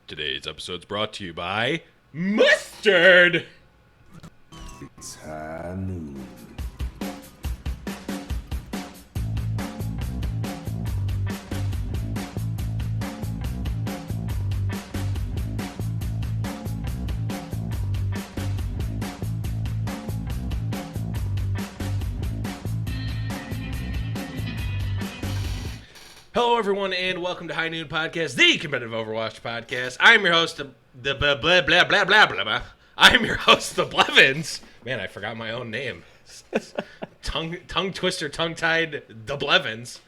Today's episode's brought to you by Mustard! It's high noon. Hello, everyone, and welcome to High Noon Podcast, the competitive Overwatch podcast. I'm your host, the blah, blah, blah, blah, blah, blah. I'm your host, the Blevins. Man, I forgot my own name. tongue twister, tongue-tied, the Blevins.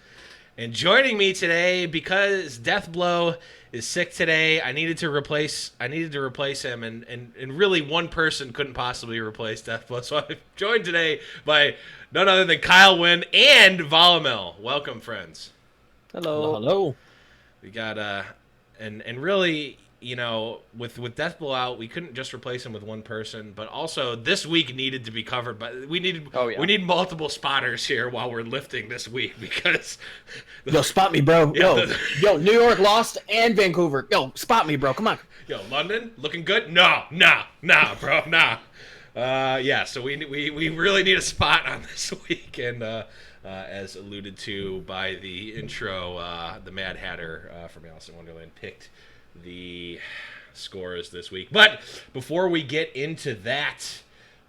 And joining me today, because Deathblow is sick today, I needed to replace him, and really one person couldn't possibly replace Deathblow. So I'm joined today by none other than Kyle Wynn and Volamel. Welcome, friends. Hello. Hello. We got and really, you know, with Deathblow out, we couldn't just replace him with one person, but also this week needed to be covered by we need multiple spotters here while we're lifting this week because Yo, spot me, bro. Yeah, Yo, New York lost and Vancouver. Yo, spot me, bro. Come on. Yo, London looking good? Nah, bro, nah. Yeah, so we really need a spot on this week, and as alluded to by the intro, the Mad Hatter from Alice in Wonderland picked the scores this week. But before we get into that,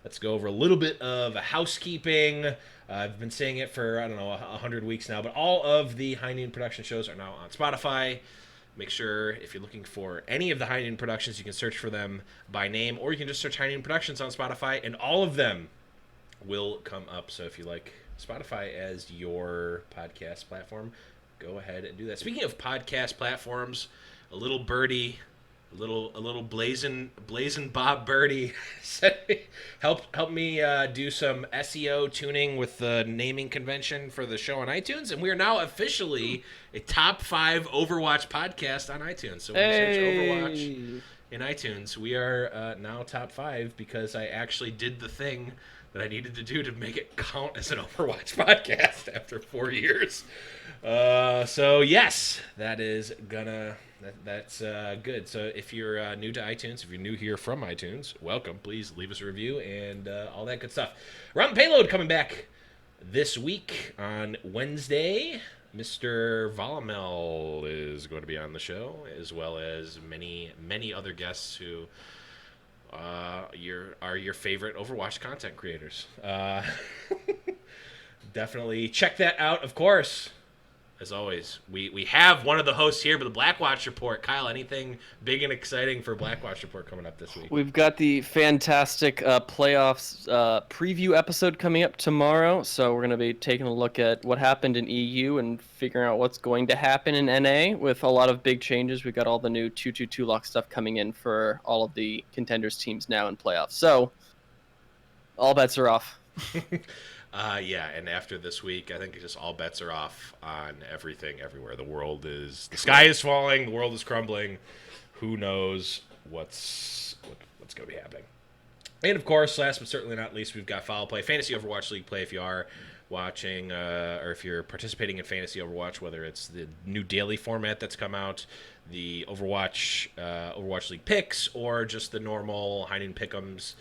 let's go over a little bit of housekeeping. I've been saying it for, 100 weeks now, but all of the High Noon production shows are now on Spotify. Make sure if you're looking for any of the High Noon Productions, you can search for them by name, or you can just search High Noon Productions on Spotify, and all of them will come up. So if you like Spotify as your podcast platform, go ahead and do that. Speaking of podcast platforms, a little birdie, a little blazing Bob Birdie said, help me do some SEO tuning with the naming convention for the show on iTunes, and we are now officially a top 5 Overwatch podcast on iTunes. So when you search Overwatch in iTunes, we are now top 5 because I actually did the thing that I needed to do to make it count as an Overwatch podcast after 4 years. So yes, that's good. So if you're new to iTunes, if you're new here from iTunes, welcome. Please leave us a review and all that good stuff. Round Payload coming back this week on Wednesday. Mr. Volamel is going to be on the show, as well as many other guests who are your favorite Overwatch content creators. Definitely check that out, of course. As always, we have one of the hosts here, but the Blackwatch Report. Kyle, anything big and exciting for Blackwatch Report coming up this week? We've got the fantastic playoffs preview episode coming up tomorrow, so we're going to be taking a look at what happened in EU and figuring out what's going to happen in NA with a lot of big changes. We've got all the new 2-2-2 lock stuff coming in for all of the contenders teams now in playoffs. So, all bets are off. Yeah, and after this week, I think just all bets are off on everything, everywhere. The sky is falling, the world is crumbling. Who knows what's going to be happening? And of course, last but certainly not least, we've got Foul Play, Fantasy Overwatch League play. If you are watching or if you're participating in Fantasy Overwatch, whether it's the new daily format that's come out, the Overwatch League picks, or just the normal High Noon Pick'ems.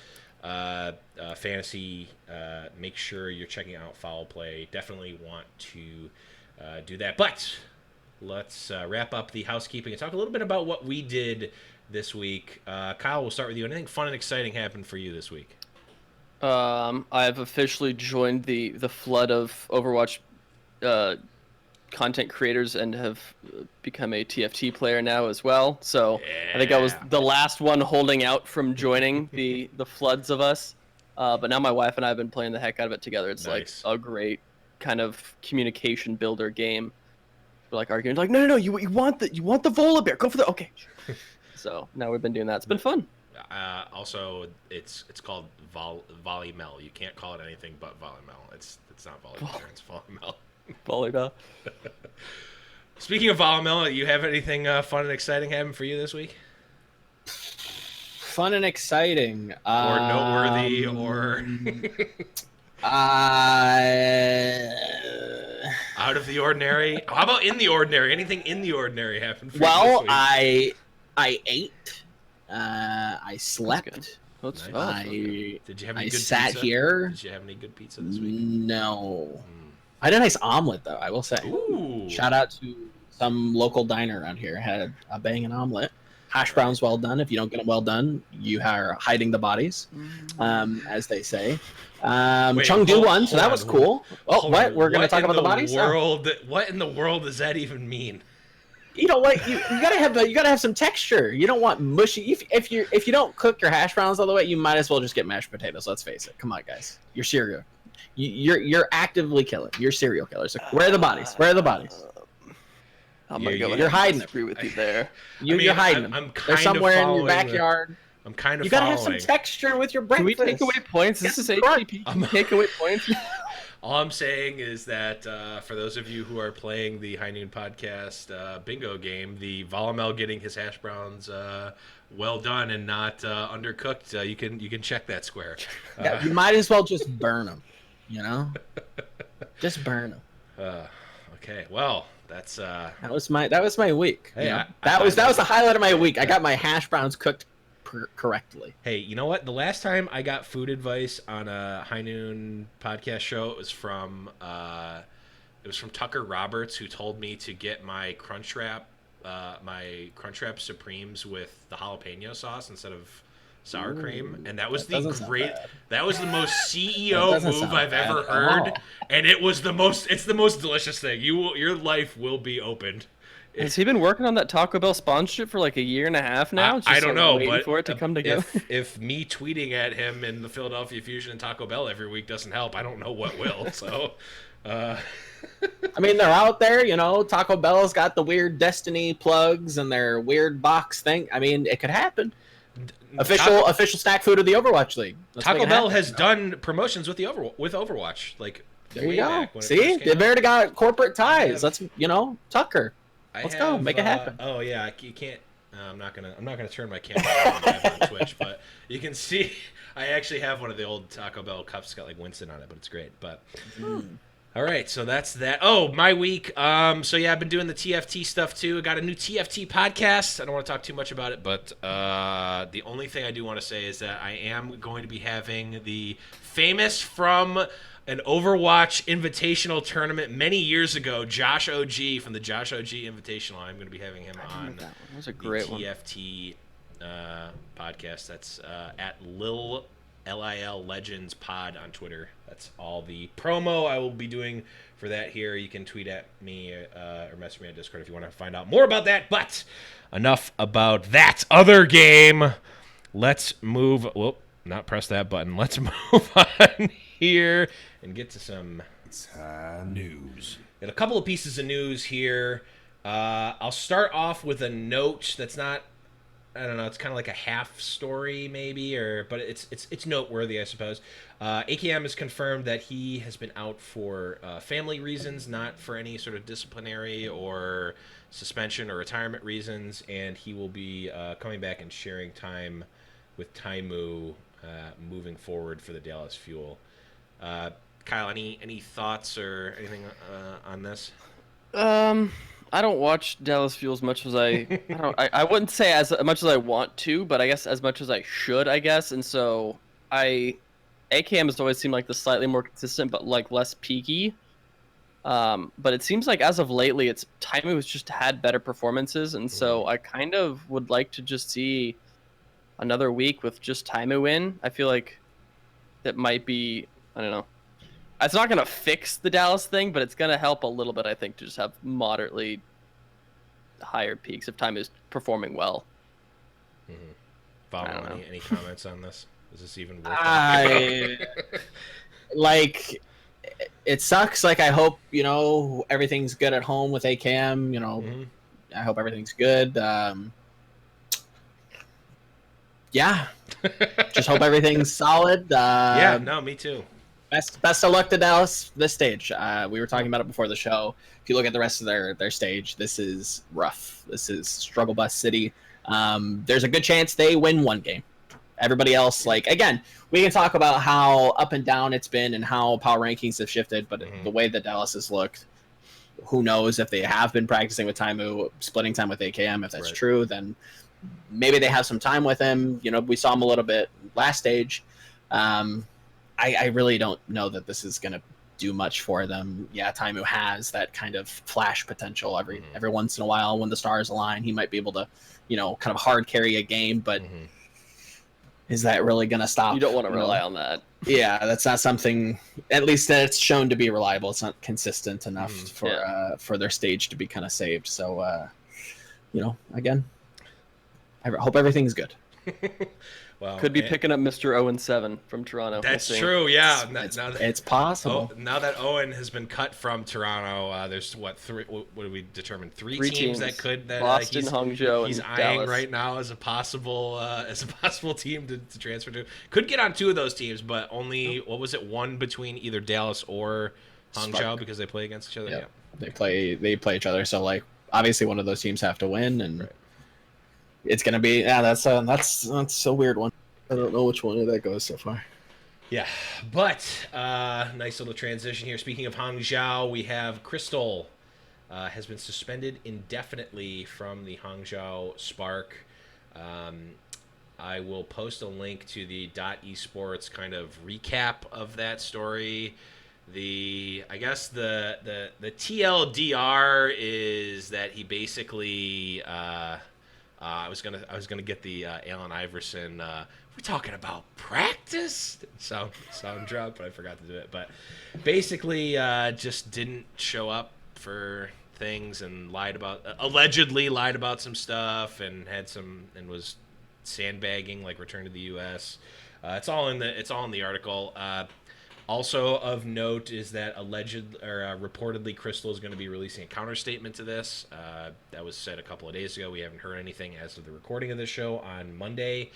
Fantasy, make sure you're checking out Foul Play. Definitely want to do that. But let's wrap up the housekeeping and talk a little bit about what we did this week. Kyle, we'll start with you. Anything fun and exciting happened for you this week? I've officially joined the flood of Overwatch content creators and have become a TFT player now as well. So yeah. I think I was the last one holding out from joining the floods of us. But now my wife and I have been playing the heck out of it together. It's nice. Like a great kind of communication builder game. We're like arguing, like, no, you want the Volabear, go for the okay. So now we've been doing that. It's been fun. Also, it's called Volamel. You can't call it anything but Volamel. It's not Volamel. It's Volamel. Volleyball. Speaking of Volamel, you have anything fun and exciting happen for you this week? Fun and exciting. Or noteworthy, or... Out of the ordinary? How about in the ordinary? Anything in the ordinary happened for you this week? I ate. I slept. That's Nice. Did you have any I good sat pizza? here. Did you have any good pizza this week? No. I had a nice omelet though. I will say. Ooh. Shout out to some local diner around here. Had a banging omelet. Hash browns well done. If you don't get them well done, you are hiding the bodies, as they say. Wait, Chengdu won, so that was cool. Oh, Hold what? on. We're going to What talk in about the bodies? What in the world does that even mean? You know what? You gotta have some texture. You don't want mushy. If you don't cook your hash browns all the way, you might as well just get mashed potatoes. Let's face it. Come on, guys. You're cereal. You're actively killing. You're serial killers. Like, where are the bodies? Where are the bodies? I'm gonna go. You're hiding. Agree with you there. You're hiding them. I'm They're kind somewhere of in your backyard. I'm kind of. You gotta have some texture with your Can breakfast. we take away points? This is HTTP. Can we take away points? All I'm saying is that for those of you who are playing the High Noon Podcast bingo game, the Volamel getting his hash browns well done and not undercooked, you can check that square. Yeah, you might as well just burn them. You know, just burn them. Okay, well, that's that was my week. Hey, you know? That was the highlight of my week. I got my hash browns cooked correctly. Hey, you know what? The last time I got food advice on a High Noon Podcast show, it was from Tucker Roberts, who told me to get my Crunchwrap Supremes with the jalapeno sauce instead of sour cream, and that was the most CEO move I've ever heard, and it's the most delicious thing. Your life will be opened. Has he been working on that Taco Bell sponsorship for like a year and a half now? I don't know, waiting but for it to come together. If me tweeting at him in the Philadelphia Fusion and Taco Bell every week doesn't help, I don't know what will. So, I mean, they're out there, you know. Taco Bell's got the weird Destiny plugs and their weird box thing. I mean, it could happen. Official snack food of the Overwatch League. Taco Bell has done promotions with Overwatch. Like, there you go. See, they've already got corporate ties. Let's Tucker. Let's go. Make it happen. Oh yeah, you can't. I'm not gonna turn my camera on Twitch, but you can see. I actually have one of the old Taco Bell cups. It's got like Winston on it, but it's great. But all right, so that's that. Oh, my week. So yeah, I've been doing the TFT stuff too. I got a new TFT podcast. I don't want to talk too much about it, but the only thing I do want to say is that I am going to be having the famous from an Overwatch Invitational tournament many years ago, Josh OG from the Josh OG Invitational. I'm going to be having him on that was a great TFT podcast. That's at Lil Legends Pod on Twitter. That's all the promo I will be doing for that here. You can tweet at me or message me on Discord if you want to find out more about that. But enough about that other game. Let's move. Whoop, not press that button. Let's move on here and get to some news. Got a couple of pieces of news here. I'll start off with a note that's not, I don't know, it's kind of like a half story maybe, but it's noteworthy, I suppose. AKM has confirmed that he has been out for family reasons, not for any sort of disciplinary or suspension or retirement reasons, and he will be coming back and sharing time with Taimu moving forward for the Dallas Fuel. Kyle, any thoughts or anything on this? I don't watch Dallas Fuel as much as I wouldn't say as much as I want to, but I guess as much as I should, I guess. And so AKM has always seemed like the slightly more consistent, but like less peaky. But it seems like as of lately, Taimu has just had better performances, and so I kind of would like to just see another week with just Taimu in. I feel like that might be, I don't know. It's not going to fix the Dallas thing, but it's going to help a little bit, I think, to just have moderately higher peaks if Taimu is performing well. Bob, any comments on this? Is this even worth it? Like, it sucks. Like, I hope, everything's good at home with AKM. I hope everything's good. Yeah. Just hope everything's solid. Yeah, no, me too. Best of luck to Dallas this stage. We were talking about it before the show. If you look at the rest of their stage, this is rough. This is struggle bus city. There's a good chance they win one game. Everybody else, again, we can talk about how up and down it's been and how power rankings have shifted, but the way that Dallas has looked, who knows if they have been practicing with Taimu, splitting time with AKM. If that's true, then maybe they have some time with him. You know, we saw him a little bit last stage. I really don't know that this is going to do much for them. Yeah, Taimu has that kind of flash potential every once in a while when the stars align. He might be able to, you know, kind of hard carry a game, but is that really going to stop? You don't want to rely on that. Yeah, that's not something. At least that it's shown to be reliable. It's not consistent enough for their stage to be kind of saved. So, you know, again, I hope everything's good. Well, could be picking up Mr. 0-7 from Toronto. That's true, yeah. It's possible. Now that Owen has been cut from Toronto, there's what do we determine? Three teams that could Boston, Hangzhou, he's and eyeing Dallas right now as a possible team to transfer to. Could get on two of those teams, but only what was it? One between either Dallas or Hangzhou because they play against each other. Yep. Yeah, they play each other. So like obviously one of those teams have to win and. Right. It's gonna be that's a weird one. I don't know which one that goes so far. Yeah, but nice little transition here. Speaking of Hangzhou, we have Crystal has been suspended indefinitely from the Hangzhou Spark. I will post a link to the .esports kind of recap of that story. I guess the TLDR is that he basically. I was gonna get the Allen Iverson. We're talking about practice sound drop, but I forgot to do it. But basically, just didn't show up for things and allegedly lied about some stuff and was sandbagging, like return to the U.S. It's all in the article. Also of note is that reportedly Crystal is going to be releasing a counter statement to this. That was said a couple of days ago. We haven't heard anything as of the recording of this show on Monday.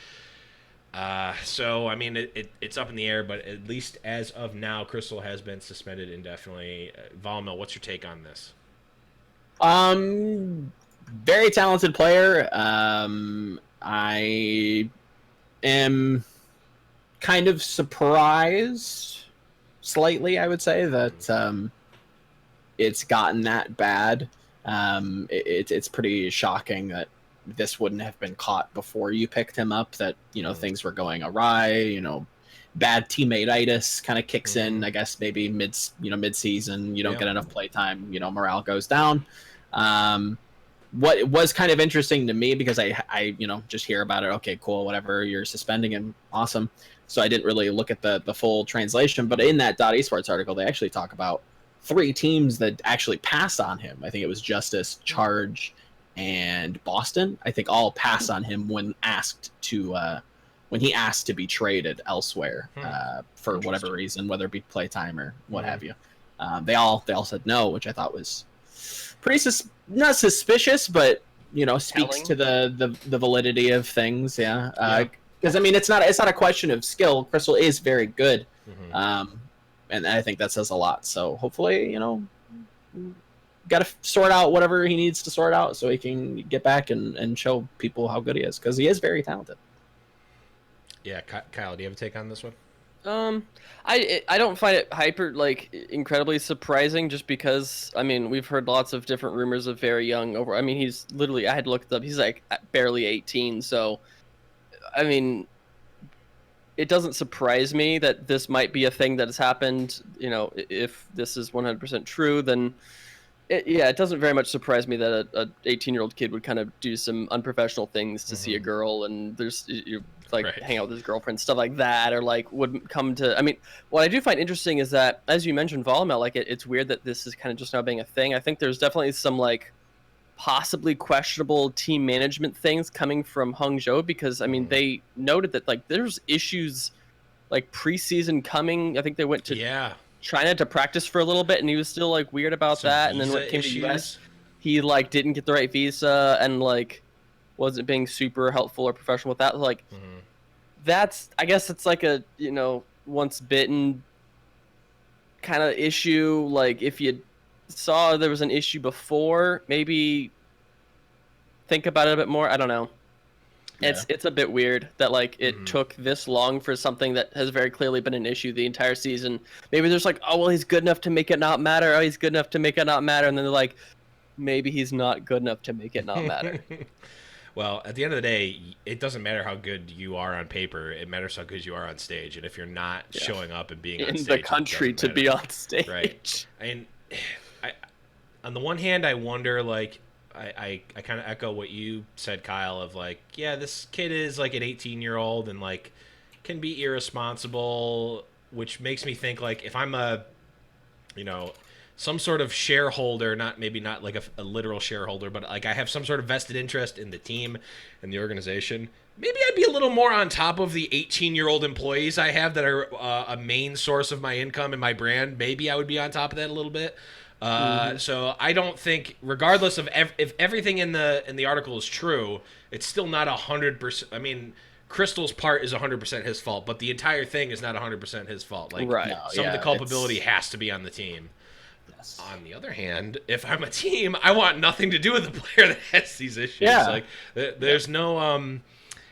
So, I mean, it's up in the air, but at least as of now, Crystal has been suspended indefinitely. Volamel, what's your take on this? Very talented player. I am kind of surprised. Slightly, I would say that it's gotten that bad. It's pretty shocking that this wouldn't have been caught before you picked him up. That things were going awry. Bad teammate-itis kind of kicks in. I guess maybe mid-season. You don't get enough playtime. Morale goes down. What was kind of interesting to me because I just hear about it. Okay, cool, whatever. You're suspending him. Awesome. So I didn't really look at the full translation, but in that .esports article, they actually talk about 3 teams that actually passed on him. I think it was Justice, Charge, and Boston. I think all passed on him when he asked to be traded elsewhere for whatever reason, whether it be playtime or what have you. They all said no, which I thought was pretty not suspicious, but speaks to the validity of things. Yeah. Because I mean, it's not a question of skill. Crystal is very good, and I think that says a lot. So hopefully, got to sort out whatever he needs to sort out so he can get back and show people how good he is because he is very talented. Yeah, Kyle, do you have a take on this one? I don't find it incredibly surprising just because I mean we've heard lots of different rumors of very young I mean he's literally I had looked up he's like barely 18 so. I mean, it doesn't surprise me that this might be a thing that has happened. If this is 100% true, then it doesn't very much surprise me that a 18-year-old kid would kind of do some unprofessional things to see a girl and hang out with his girlfriend, stuff like that, or wouldn't come to. I mean, what I do find interesting is that, as you mentioned, Volamel, it's weird that this is kind of just now being a thing. I think there's definitely some possibly questionable team management things coming from Hangzhou because I mean they noted that there's issues preseason coming. I think they went to China to practice for a little bit and he was still weird about that. And then when it came to US, he didn't get the right visa and wasn't being super helpful or professional with that. That's I guess it's a once bitten kind of issue. If you saw there was an issue before, maybe think about it a bit more. I don't know. Yeah. It's a bit weird that it took this long for something that has very clearly been an issue the entire season. Maybe there's oh well he's good enough to make it not matter. Oh he's good enough to make it not matter, and then they're maybe he's not good enough to make it not matter. Well, at the end of the day, it doesn't matter how good you are on paper. It matters how good you are on stage. And if you're not showing up and being on in stage, the country it to doesn't be matter. on stage. Right. And on the one hand, I wonder, like, I kind of echo what you said, Kyle, of like, yeah, this kid is like an 18-year-old and like can be irresponsible, which makes me think like if I'm a, some sort of shareholder, maybe not like a literal shareholder, but like I have some sort of vested interest in the team and the organization. Maybe I'd be a little more on top of the 18-year-old employees I have that are a main source of my income and my brand. Maybe I would be on top of that a little bit. So I don't think, regardless of if everything in the article is true, it's still not 100%. I mean, Crystal's part is 100% his fault, but the entire thing is not 100% his fault. Like, Right. some of the culpability has to be on the team. Yes. On the other hand, if I'm a team, I want nothing to do with the player that has these issues. Yeah. Like, there's no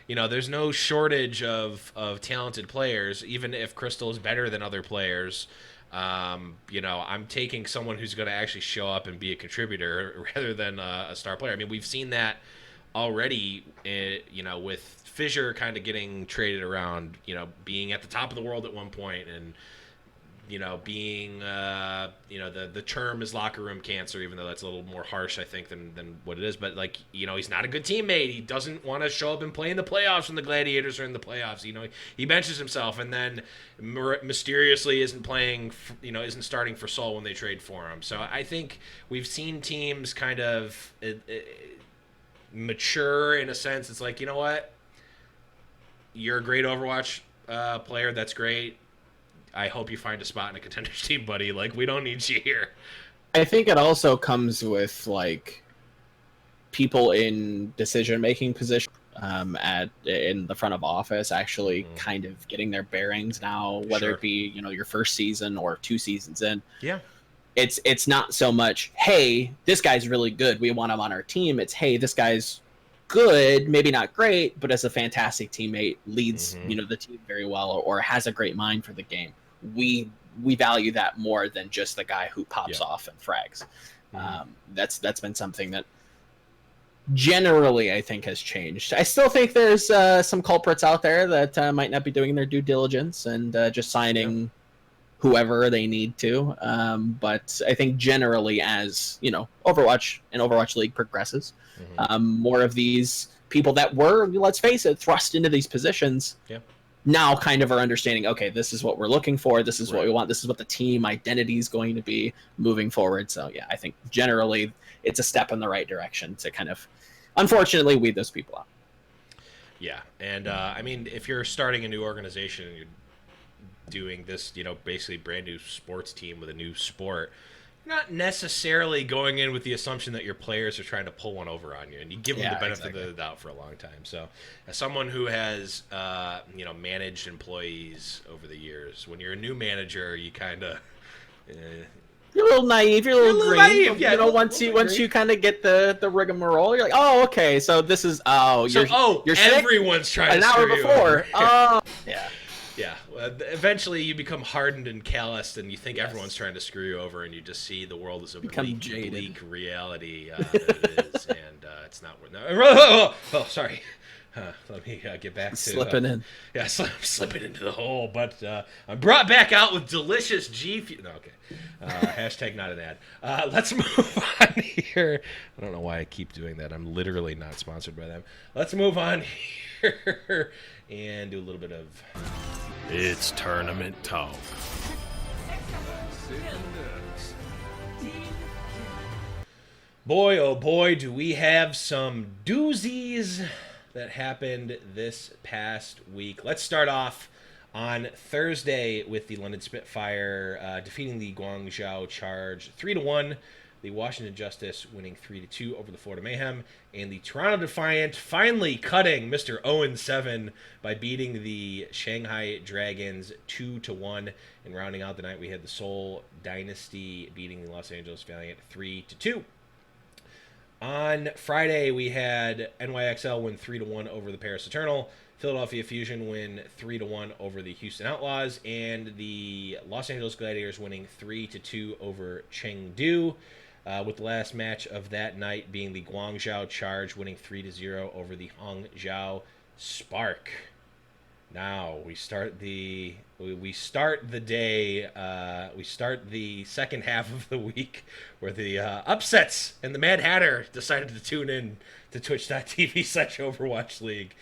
there's no shortage of talented players, even if Crystal is better than other players. I'm taking someone who's going to actually show up and be a contributor rather than a star player. I mean, we've seen that already, with Fissure kind of getting traded around, being at the top of the world at one point and, being, the term is locker room cancer, even though that's a little more harsh, I think, than what it is. But, like, he's not a good teammate. He doesn't want to show up and play in the playoffs when the Gladiators are in the playoffs. He benches himself and then mysteriously isn't playing, isn't starting for Seoul when they trade for him. So I think we've seen teams kind of mature in a sense. It's like, you know what? You're a great Overwatch player. That's great. I hope you find a spot in a contenders team, buddy. Like, we don't need you here. I think it also comes with like people in decision-making positions in the front of office actually kind of getting their bearings now, whether it be your first season or 2 seasons in. Yeah. It's not so much, hey, this guy's really good, we want him on our team. It's, hey, this guy's good, maybe not great, but as a fantastic teammate, leads the team very well, or has a great mind for the game. We value that more than just the guy who pops off and frags. That's been something that generally I think has changed. I still think there's some culprits out there that might not be doing their due diligence and just signing whoever they need to. But I think generally, as Overwatch and Overwatch League progresses, more of these people that were, let's face it, thrust into these positions now kind of are understanding, okay, this is what we're looking for, this is what we want, this is what the team identity is going to be moving forward. So yeah, I think generally it's a step in the right direction to kind of, unfortunately, weed those people out. Yeah, and I mean, if you're starting a new organization and you're doing this, basically brand new sports team with a new sport, you're not necessarily going in with the assumption that your players are trying to pull one over on you, and you give them the benefit of the doubt for a long time. So, as someone who has, managed employees over the years, when you're a new manager, you kind of you're a little naive. You're a little green. Naive, yeah. Once you kind of get the rigmarole, you're like, oh, okay. So this is you're everyone's trying an to hour screw you before. over. Oh, yeah. Yeah. Eventually, you become hardened and calloused, and you think everyone's trying to screw you over, and you just see the world as a bleak reality that it is, and it's not worth. Oh, sorry. Let me get back to slipping in. Yeah, I'm slipping into the hole, but I'm brought back out with delicious No, okay. Hashtag not an ad. Let's move on here. I don't know why I keep doing that. I'm literally not sponsored by them. Let's move on here and do a little bit of... It's tournament talk. Boy, oh boy, do we have some doozies that happened this past week. Let's start off on Thursday with the London Spitfire defeating the Guangzhou Charge 3-1. The Washington Justice winning 3-2 over the Florida Mayhem, and the Toronto Defiant finally cutting Mr. 0-7 by beating the Shanghai Dragons 2-1. And rounding out the night, we had the Seoul Dynasty beating the Los Angeles Valiant 3-2. On Friday, we had NYXL win 3-1 over the Paris Eternal, Philadelphia Fusion win 3-1 over the Houston Outlaws, and the Los Angeles Gladiators winning 3-2 over Chengdu. with the last match of that night being the Guangzhou Charge winning 3-0 over the Hangzhou Spark. Now we start the day. We start the second half of the week where the upsets and the Mad Hatter decided to tune in to Twitch.tv/Overwatch League.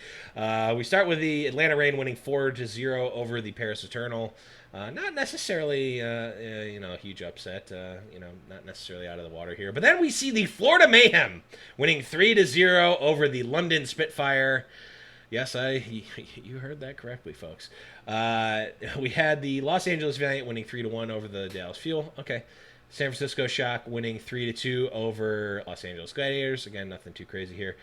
We start with the Atlanta Reign winning 4-0 over the Paris Eternal. Not necessarily, a huge upset. Not necessarily out of the water here. But then we see the Florida Mayhem winning 3-0 over the London Spitfire. Yes, you heard that correctly, folks. We had the Los Angeles Valiant winning 3-1 over the Dallas Fuel. Okay. San Francisco Shock winning 3-2 over Los Angeles Gladiators. Again, nothing too crazy here.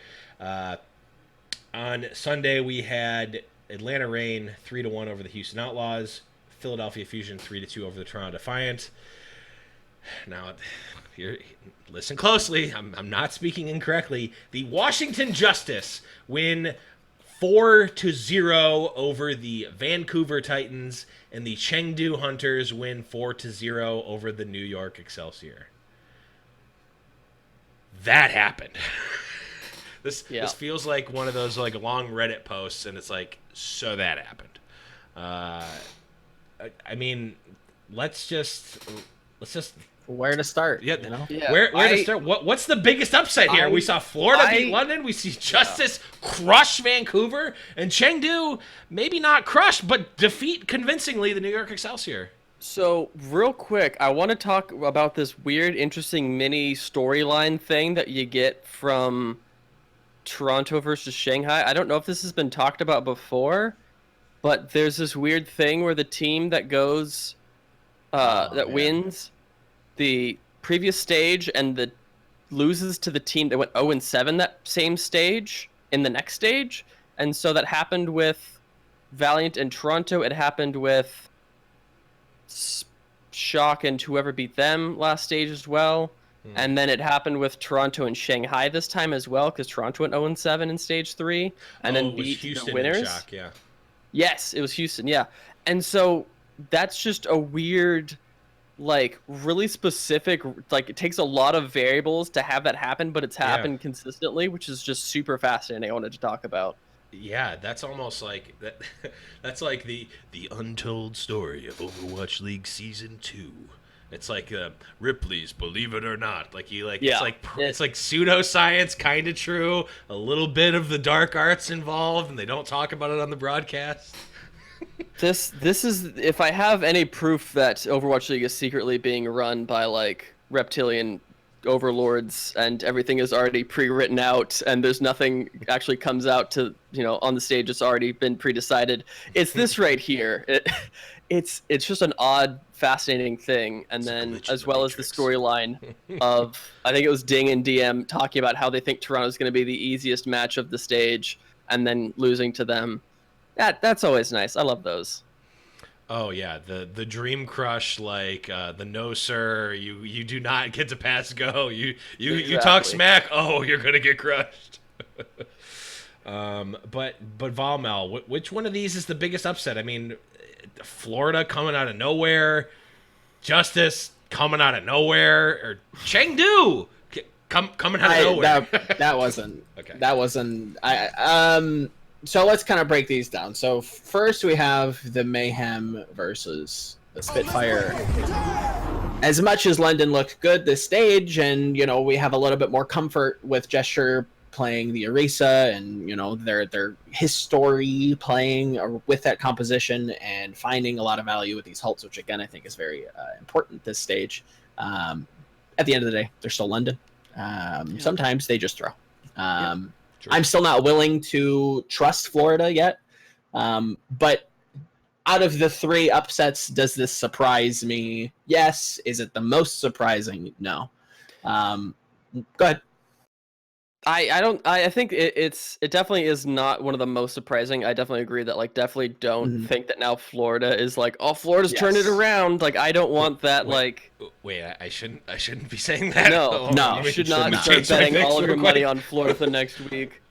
On Sunday, we had Atlanta Reign 3-1 over the Houston Outlaws. Philadelphia Fusion 3-2 over the Toronto Defiant. Now, listen closely. I'm not speaking incorrectly. The Washington Justice win 4-0 over the Vancouver Titans, and the Chengdu Hunters win 4-0 over the New York Excelsior. That happened. This feels like one of those like long Reddit posts, and it's like, so that happened. I mean, let's just where to start? Yeah, where to start? What's the biggest upset here? We saw Florida beat London. We see Justice crush Vancouver, and Chengdu maybe not crush, but defeat convincingly the New York Excelsior. So real quick, I want to talk about this weird, interesting mini storyline thing that you get from Toronto versus Shanghai. I don't know if this has been talked about before, but there's this weird thing where the team that goes, wins the previous stage and loses to the team that went 0-7 that same stage in the next stage. And so that happened with Valiant and Toronto. It happened with Shock and whoever beat them last stage as well. And then it happened with Toronto and Shanghai this time as well, because Toronto went 0-7 in stage 3 and then beat Houston the winners. And Shock, yeah. Yes, it was Houston, yeah. And so that's just a weird, like, really specific, like, it takes a lot of variables to have that happen, but it's happened consistently, which is just super fascinating. I wanted to talk about. Yeah, that's almost like that. That's like the untold story of Overwatch League Season 2. It's like Ripley's Believe It or Not. It's like pseudoscience, kind of true. A little bit of the dark arts involved, and they don't talk about it on the broadcast. This is, if I have any proof that Overwatch League is secretly being run by like reptilian overlords and everything is already pre-written out and there's nothing actually comes out to, on the stage, it's already been pre-decided. It's this right here. It's just an odd, fascinating thing. And then as well as the storyline of, I think it was Ding and DM talking about how they think Toronto's going to be the easiest match of the stage and then losing to them. That's always nice. I love those. Oh yeah, the dream crush, like the no sir, you do not get to pass go. You talk smack. Oh, you're gonna get crushed. But Volamel, which one of these is the biggest upset? I mean, Florida coming out of nowhere, Justice coming out of nowhere, or Chengdu coming out of nowhere. That wasn't okay. That wasn't. So let's kind of break these down. So first we have the Mayhem versus the Spitfire. As much as London looked good this stage, and we have a little bit more comfort with Gesture playing the Orisa and their history playing with that composition and finding a lot of value with these halts, which again I think is very important this stage. At the end of the day, they're still London. Sometimes they just throw. True. I'm still not willing to trust Florida yet. But out of the 3 upsets, does this surprise me? Yes. Is it the most surprising? No. Go ahead. I think it definitely is not one of the most surprising. I definitely agree that definitely don't think that now Florida is like, oh, Florida's turned it around. Like, I don't want that. Wait, I shouldn't be saying that. No, you should not start betting all of your money on Florida for next week.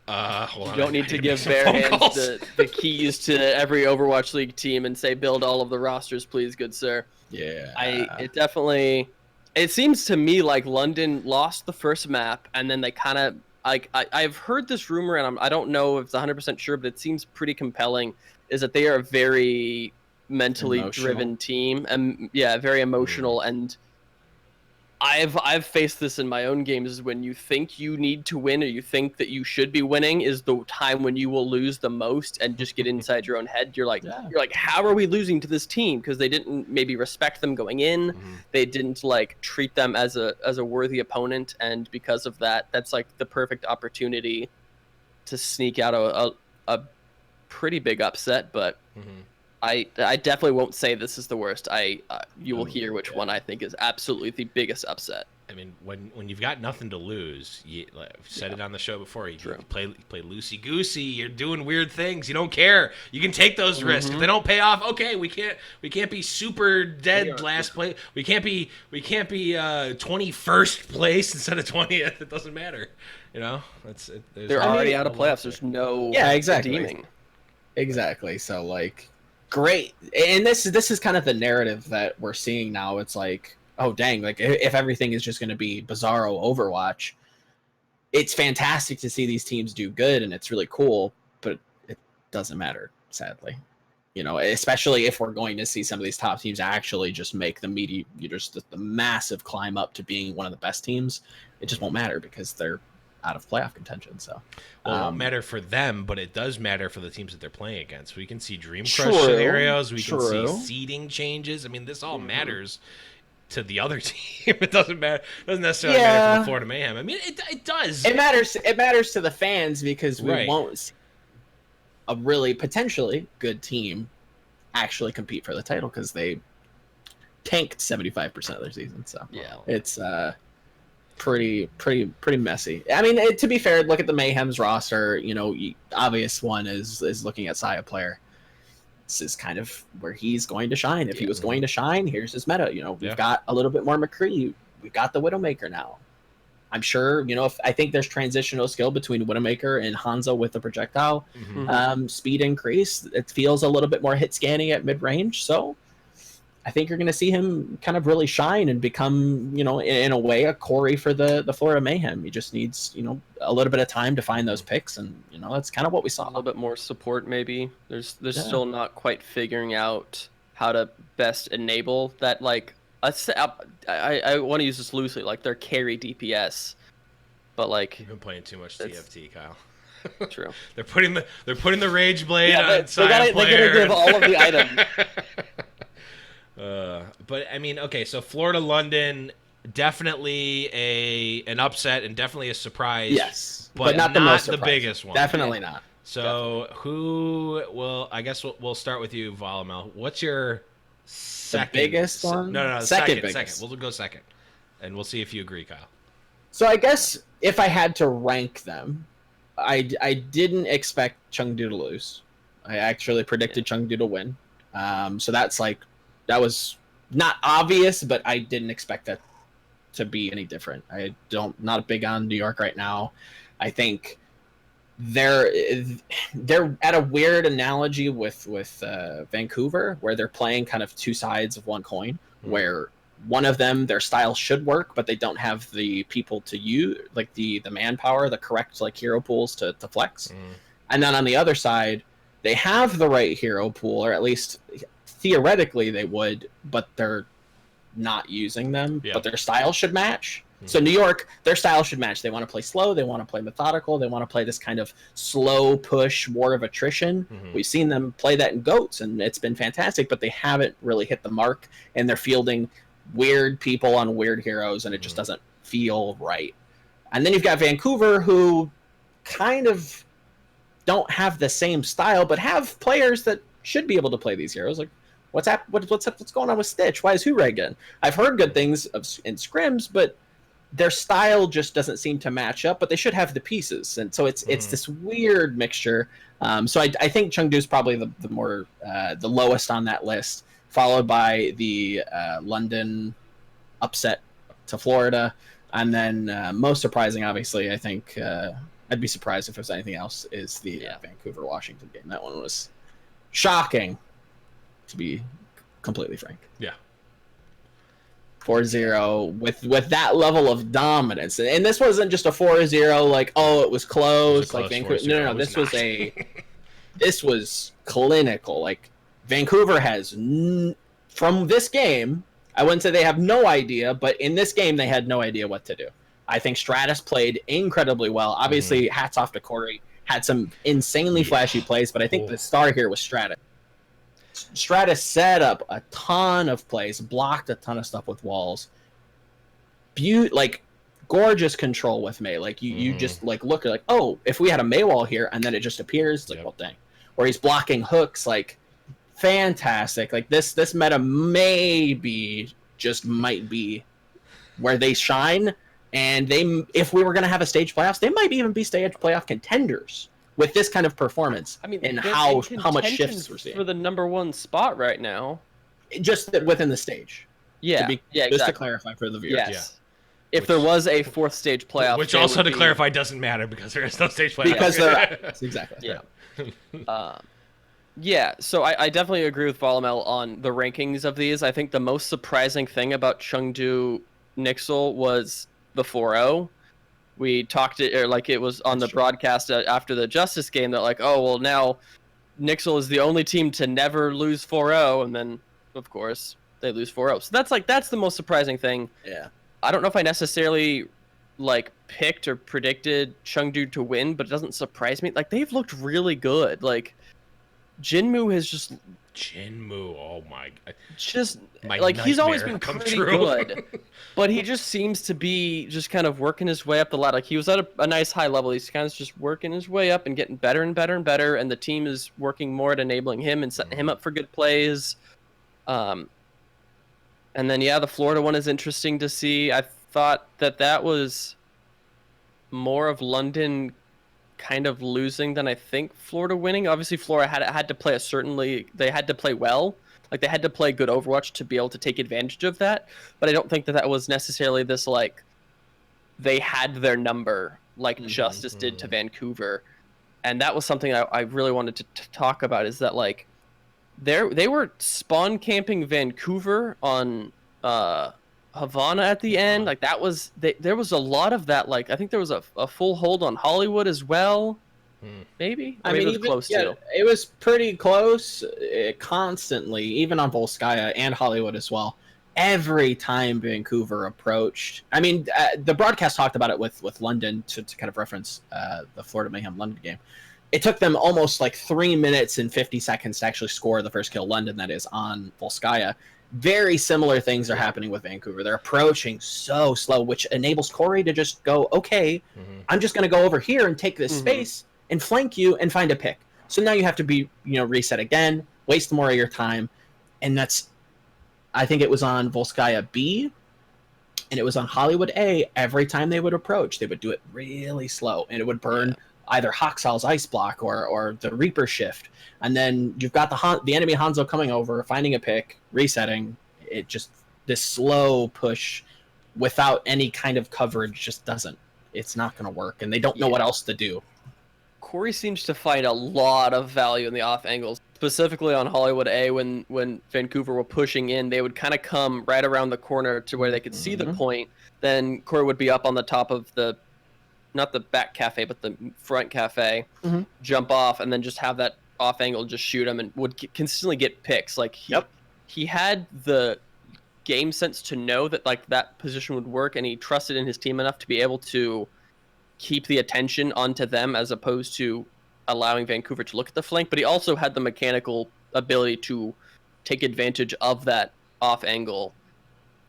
You don't need to give bare hands the keys to every Overwatch League team and say build all of the rosters, please, good sir. Yeah. It definitely. It seems to me like London lost the first map, and then they kind of like I've heard this rumor, and I don't know if it's 100% sure, but it seems pretty compelling. Is that they are a very mentally driven team, and yeah, very emotional. And I've faced this in my own games. Is when you think you need to win, or you think that you should be winning, is the time when you will lose the most, and just get inside your own head. You're like, how are we losing to this team? Because they didn't maybe respect them going in. They didn't like treat them as a worthy opponent, and because of that, that's like the perfect opportunity to sneak out a pretty big upset. But I definitely won't say this is the worst. You will hear which one I think is absolutely the biggest upset. I mean, when you've got nothing to lose, I've said it on the show before. You play loosey goosey. You're doing weird things. You don't care. You can take those risks. If they don't pay off, okay, we can't be super dead last place. We can't be 21st place instead of 20th. It doesn't matter. You know, they're already out of playoffs. There's no redeeming. Exactly. So like. Great, and this is kind of the narrative that we're seeing now. It's like, oh dang, like if everything is just going to be Bizarro Overwatch, it's fantastic to see these teams do good, and it's really cool, but it doesn't matter, sadly. You know, especially if we're going to see some of these top teams actually just make the massive climb up to being one of the best teams. It just won't matter because they're out of playoff contention. So it won't matter for them, but it does matter for the teams that they're playing against. We can see Dream Crush scenarios. We can see seeding changes. I mean, this all matters to the other team. It doesn't matter. It doesn't necessarily matter for the Florida Mayhem. I mean, it does. It matters. It matters to the fans because we won't see a really potentially good team actually compete for the title because they tanked 75% of their season. So it's pretty messy. I mean, to be fair, look at the Mayhem's roster. You know, obvious one is looking at Saya player. This is kind of where he's going to shine. If he was going to shine, here's his meta. You know, we've got a little bit more McCree. We've got the Widowmaker now. I'm sure, you know, I think there's transitional skill between Widowmaker and Hanzo with the projectile speed increase. It feels a little bit more hit scanning at mid range. So I think you're going to see him kind of really shine and become, you know, in a way, a Corey for the Florida Mayhem. He just needs, you know, a little bit of time to find those picks, and you know that's kind of what we saw. A little bit more support, maybe. There's still not quite figuring out how to best enable that. Like, I want to use this loosely, like their carry DPS, but like you've been playing too much TFT, Kyle. True. They're putting the Rage Blade on Saya player. They're gonna give all of the items. But I mean, okay, so Florida London, definitely an upset and definitely a surprise. Yes, but not the biggest one. Definitely not. So who will? I guess we'll start with you, Volamel. What's your second biggest one? No, second. We'll go second, and we'll see if you agree, Kyle. So I guess if I had to rank them, I didn't expect Chengdu to lose. I actually predicted Chengdu to win. So that was not obvious, but I didn't expect that to be any different. Not big on New York right now. I think they're at a weird analogy with Vancouver, where they're playing kind of two sides of one coin, where one of them, their style should work, but they don't have the people to use, like the manpower, the correct like hero pools to flex. And then on the other side, they have the right hero pool, or at least theoretically they would, but they're not using them. But their style should match. So New York, their style should match. They want to play slow. They want to play methodical. They want to play this kind of slow push, war of attrition. We've seen them play that in GOATs, and it's been fantastic, but they haven't really hit the mark, and they're fielding weird people on weird heroes, and it just doesn't feel right. And then you've got Vancouver, who kind of don't have the same style, but have players that should be able to play these heroes. Like, what's going on with Stitch? Why is Hooray again? I've heard good things in scrims, but their style just doesn't seem to match up. But they should have the pieces, and so it's this weird mixture. So I think Chengdu is probably the lowest on that list, followed by the London upset to Florida, and then most surprising, obviously, I think I'd be surprised if there's anything else, is the Vancouver Washington game. That one was shocking, to be completely frank. Yeah. 4-0 with that level of dominance. And this wasn't just a 4-0 like, oh, it was close, like Vancouver. No. This was clinical. Like Vancouver has from this game, I wouldn't say they have no idea, but in this game they had no idea what to do. I think Stratus played incredibly well. Obviously, hats off to Corey. Had some insanely flashy plays, but I think the star here was Stratus. Stratus set up a ton of plays, blocked a ton of stuff with walls. Gorgeous control with May. Like you just like look like, oh, if we had a May wall here and then it just appears, like, well, dang. Or he's blocking hooks, like fantastic. Like this meta maybe just might be where they shine. And if we were going to have a stage playoffs, they might even be stage playoff contenders with this kind of performance. I mean, and how much shifts we're seeing for the number one spot right now. Just within the stage. Yeah, Just to clarify for the viewers. Yes. Yeah. If there was a fourth stage playoff, which also to clarify doesn't matter because there is no stage playoff. Because exactly. Yeah. Yeah, so I definitely agree with Volamel on the rankings of these. I think the most surprising thing about Chengdu Nixel was the 4-0. We talked it was on the broadcast after the Justice game that like, oh, well, now Nixel is the only team to never lose 4-0, and then, of course, they lose 4-0. So that's the most surprising thing. Yeah. I don't know if I necessarily picked or predicted Chengdu to win, but it doesn't surprise me. Like, they've looked really good. Like, Jinmu has just... Jinmu, oh my... Just, he's always been pretty good, but he just seems to be just kind of working his way up the ladder. Like, he was at a nice high level. He's kind of just working his way up and getting better and better and better, and the team is working more at enabling him and setting him up for good plays. And then, the Florida one is interesting to see. I thought that was more of London kind of losing than I think Florida winning. Obviously, Florida had to play they had to play well. Like, they had to play good Overwatch to be able to take advantage of that. But I don't think that was necessarily this, they had their number like Justice did to Vancouver. And that was something I really wanted to talk about, is that, they were spawn camping Vancouver on Havana at the end. Like, that was there was a lot of that. Like, I think there was a full hold on Hollywood as well. Maybe. I mean, it was pretty close constantly, even on Volskaya and Hollywood as well. Every time Vancouver approached, I mean, the broadcast talked about it with London to kind of reference the Florida Mayhem London game. It took them almost 3 minutes and 50 seconds to actually score the first kill, London, that is, on Volskaya. Very similar things are happening with Vancouver. They're approaching so slow, which enables Corey to just go, okay, I'm just going to go over here and take this space and flank you and find a pick. So now you have to be, reset again, waste more of your time. And I think it was on Volskaya B and it was on Hollywood A. Every time they would approach, they would do it really slow and it would burn either Hoxal's ice block or the Reaper shift. And then you've got the enemy Hanzo coming over, finding a pick, resetting. It just, this slow push without any kind of coverage it's not going to work. And they don't know what else to do. Corey seems to find a lot of value in the off angles, specifically on Hollywood A. When Vancouver were pushing in, they would kind of come right around the corner to where they could see the point. Then Corey would be up on the top of not the back cafe, but the front cafe, jump off, and then just have that off angle, just shoot him, and would consistently get picks. Like, he had the game sense to know that that position would work, and he trusted in his team enough to be able to keep the attention onto them as opposed to allowing Vancouver to look at the flank. But he also had the mechanical ability to take advantage of that off angle.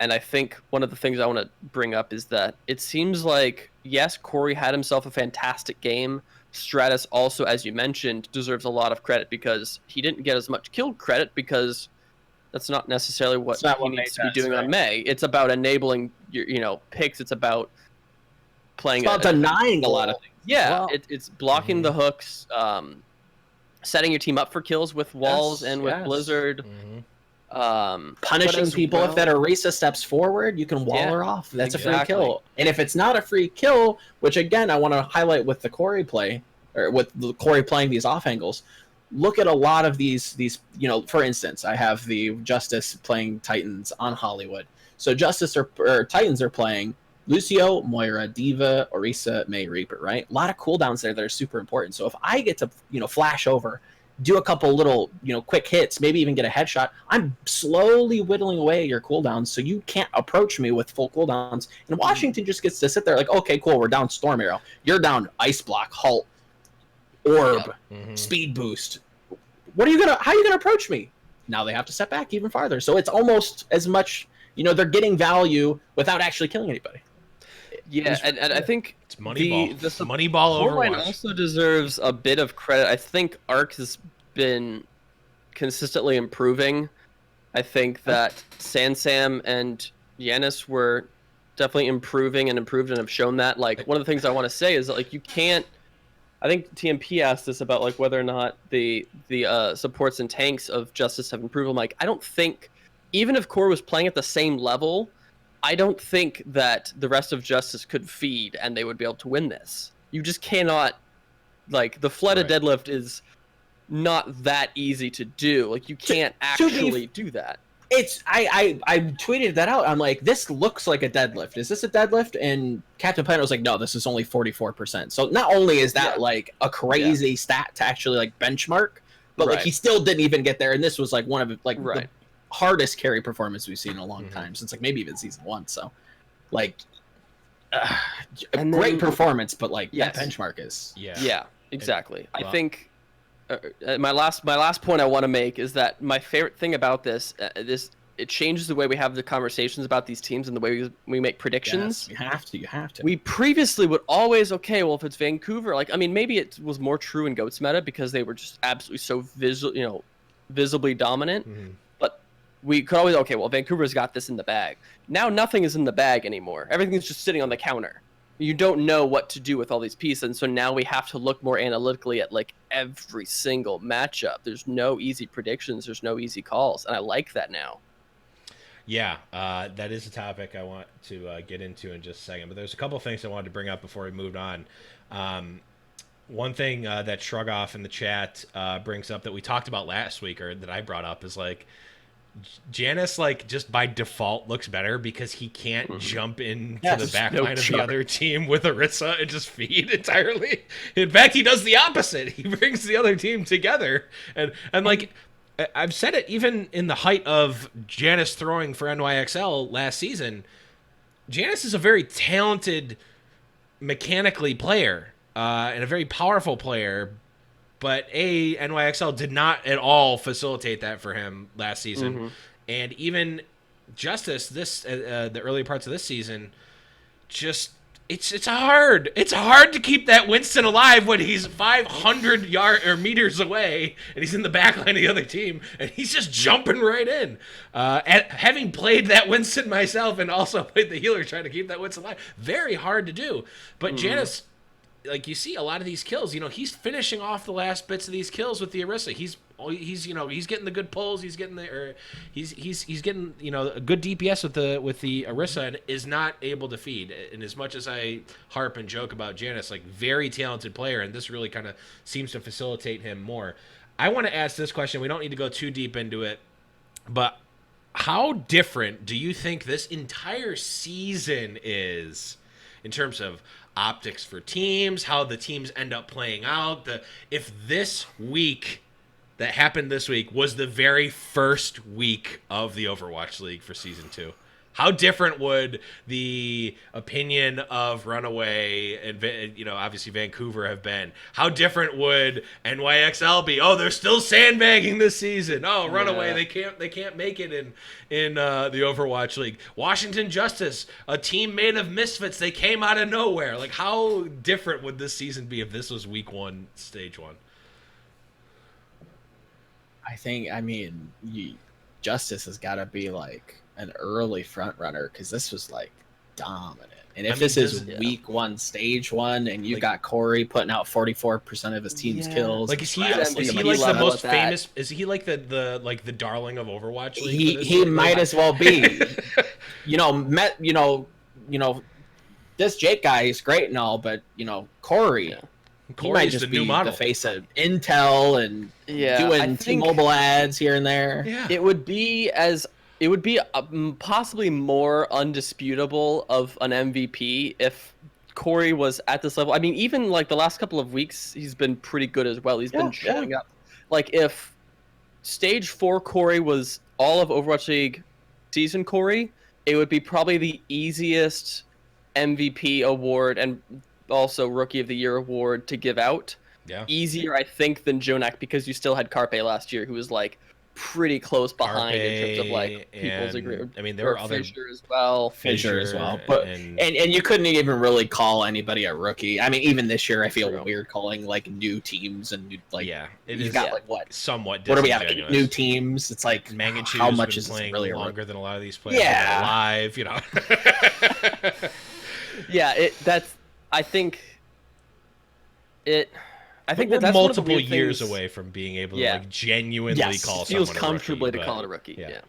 And I think one of the things I want to bring up is that it seems like, yes, Corey had himself a fantastic game. Stratus also, as you mentioned, deserves a lot of credit because he didn't get as much kill credit because that's not necessarily what he needs to be doing on May. It's about enabling your, picks. It's about playing. It's about denying a lot of things. Yeah, it's blocking the hooks, setting your team up for kills with walls and with Blizzard. Punishing people if that Arisa steps forward, you can wall her off. That's a free kill. And if it's not a free kill, which again I want to highlight with the Corey play, or with the Corey playing these off angles, look at a lot of these. For instance, I have the Justice playing Titans on Hollywood. So Justice or Titans are playing Lucio, Moira, Diva, Orisa, May, Reaper, right? A lot of cooldowns there that are super important. So if I get to, flash over, do a couple little, quick hits, maybe even get a headshot, I'm slowly whittling away at your cooldowns, so you can't approach me with full cooldowns. And Washington just gets to sit there like, okay, cool, we're down Storm Arrow. You're down Ice Block, Halt, Orb, Speed Boost. How are you gonna approach me? Now they have to step back even farther. So it's almost as much, they're getting value without actually killing anybody. Yeah, and I think it's Moneyball. The Moneyball Overwatch Overwatch also deserves a bit of credit. I think Arc has been consistently improving. I think that Sansam and Yanis were definitely improving and have shown that. Like, one of the things I want to say is that, like, you can't. I think TMP asked us about like whether or not the supports and tanks of Justice have improved. I'm like, I don't think, even if Core was playing at the same level, I don't think that the rest of Justice could feed and they would be able to win this. You just cannot, like, the flooded deadlift is not that easy to do. Like, you can't actually do that. I tweeted that out. I'm like, this looks like a deadlift. Is this a deadlift? And Captain Planet was like, no, this is only 44%. So not only is that like a crazy stat to actually like benchmark, but like he still didn't even get there. And this was like one of like the hardest carry performance we've seen in a long time, since like maybe even season 1. So like great performance, but like that benchmark is exactly. I think my last point I want to make is that my favorite thing about this it changes the way we have the conversations about these teams and the way we make predictions. Yes, you have to. We previously would always, okay, well, if it's Vancouver, like, I mean, maybe it was more true in Goats meta because they were just absolutely so visibly dominant. But we could always, okay, well, Vancouver's got this in the bag. Now nothing is in the bag anymore. Everything's just sitting on the counter. You don't know what to do with all these pieces, and so now we have to look more analytically at like every single matchup. There's no easy predictions. There's no easy calls, and I like that now. Yeah, that is a topic I want to get into in just a second. But there's a couple things I wanted to bring up before we moved on. One thing that Shrug Off in the chat brings up that we talked about last week, or that I brought up, is like Janus, like, just by default looks better because he can't jump into the back line of the other team with Orisa and just feed entirely. In fact, he does the opposite. He brings the other team together. And like, I've said it even in the height of Janus throwing for NYXL last season, Janus is a very talented mechanically player and a very powerful player. But NYXL did not at all facilitate that for him last season, and even Justice the early parts of this season, just it's hard to keep that Winston alive when he's 500 meters away and he's in the back line of the other team and he's just jumping right in. Having played that Winston myself and also played the healer trying to keep that Winston alive, very hard to do. But Janus, like, you see a lot of these kills, he's finishing off the last bits of these kills with the Orisa. He's getting the good pulls, he's getting getting a good DPS with the Orisa and is not able to feed. And as much as I harp and joke about Janus, like, very talented player, and this really kind of seems to facilitate him more. I want to ask this question. We don't need to go too deep into it, but how different do you think this entire season is in terms of optics for teams, how the teams end up playing out? If this week that happened this week was the very first week of the Overwatch League for Season 2, how different would the opinion of Runaway and, obviously Vancouver have been? How different would NYXL be? Oh, they're still sandbagging this season. Oh, Runaway, they can't make it in the Overwatch League. Washington Justice, a team made of misfits. They came out of nowhere. Like, how different would this season be if this was Week 1, Stage 1? Justice has got to be like an early front runner because this was like dominant. And if this is Week 1, Stage 1, and you got Corey putting out 44% of his team's kills, like, is he like the most famous? Is he like the darling of Overwatch League? He might as well be. This Jake guy is great and all, but Corey. Yeah. He might just be the face of Intel and doing T-Mobile ads here and there. Yeah. It would be as it would be possibly more undisputable of an MVP if Corey was at this level. I mean, even like the last couple of weeks, he's been pretty good as well. He's been showing up. Like if Stage 4 Corey was all of Overwatch League season Corey, it would be probably the easiest MVP award and also Rookie of the Year award to give out. Yeah. Easier, I think, than Jonak because you still had Carpe last year, who was like pretty close behind in terms of like people's agreement. I mean, there were other Fissure as well. Fissure as well, but and you couldn't even really call anybody a rookie. I mean, even this year, I feel weird calling like new teams and new, like you've got like what somewhat. What do we have? 8 new teams. It's like how much is playing really longer than a lot of these players alive? You know. Yeah, I think we're that's multiple years away from being able to like genuinely call someone feels a comfortably rookie, to call it a rookie. Yeah.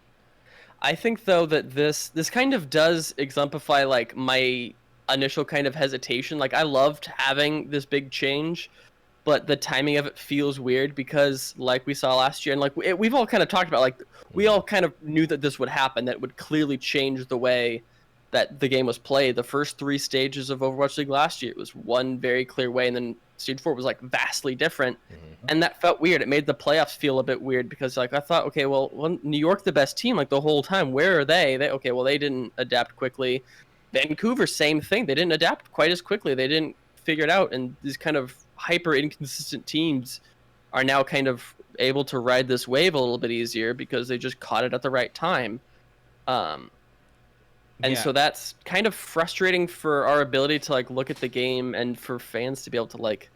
I think though that this kind of does exemplify like my initial kind of hesitation. Like I loved having this big change, but the timing of it feels weird because like we saw last year and like we've all kind of talked about, like we all kind of knew that this would happen, that it would clearly change the way that the game was played. The first 3 stages of Overwatch League last year, it was one very clear way, and then Stage 4 was like vastly different, and that felt weird. It made the playoffs feel a bit weird because like I thought, okay, well, New York the best team like the whole time. Where are they? They didn't adapt quickly. Vancouver, same thing. They didn't adapt quite as quickly. They didn't figure it out, and these kind of hyper inconsistent teams are now kind of able to ride this wave a little bit easier because they just caught it at the right time. So that's kind of frustrating for our ability to like look at the game and for fans to be able to like,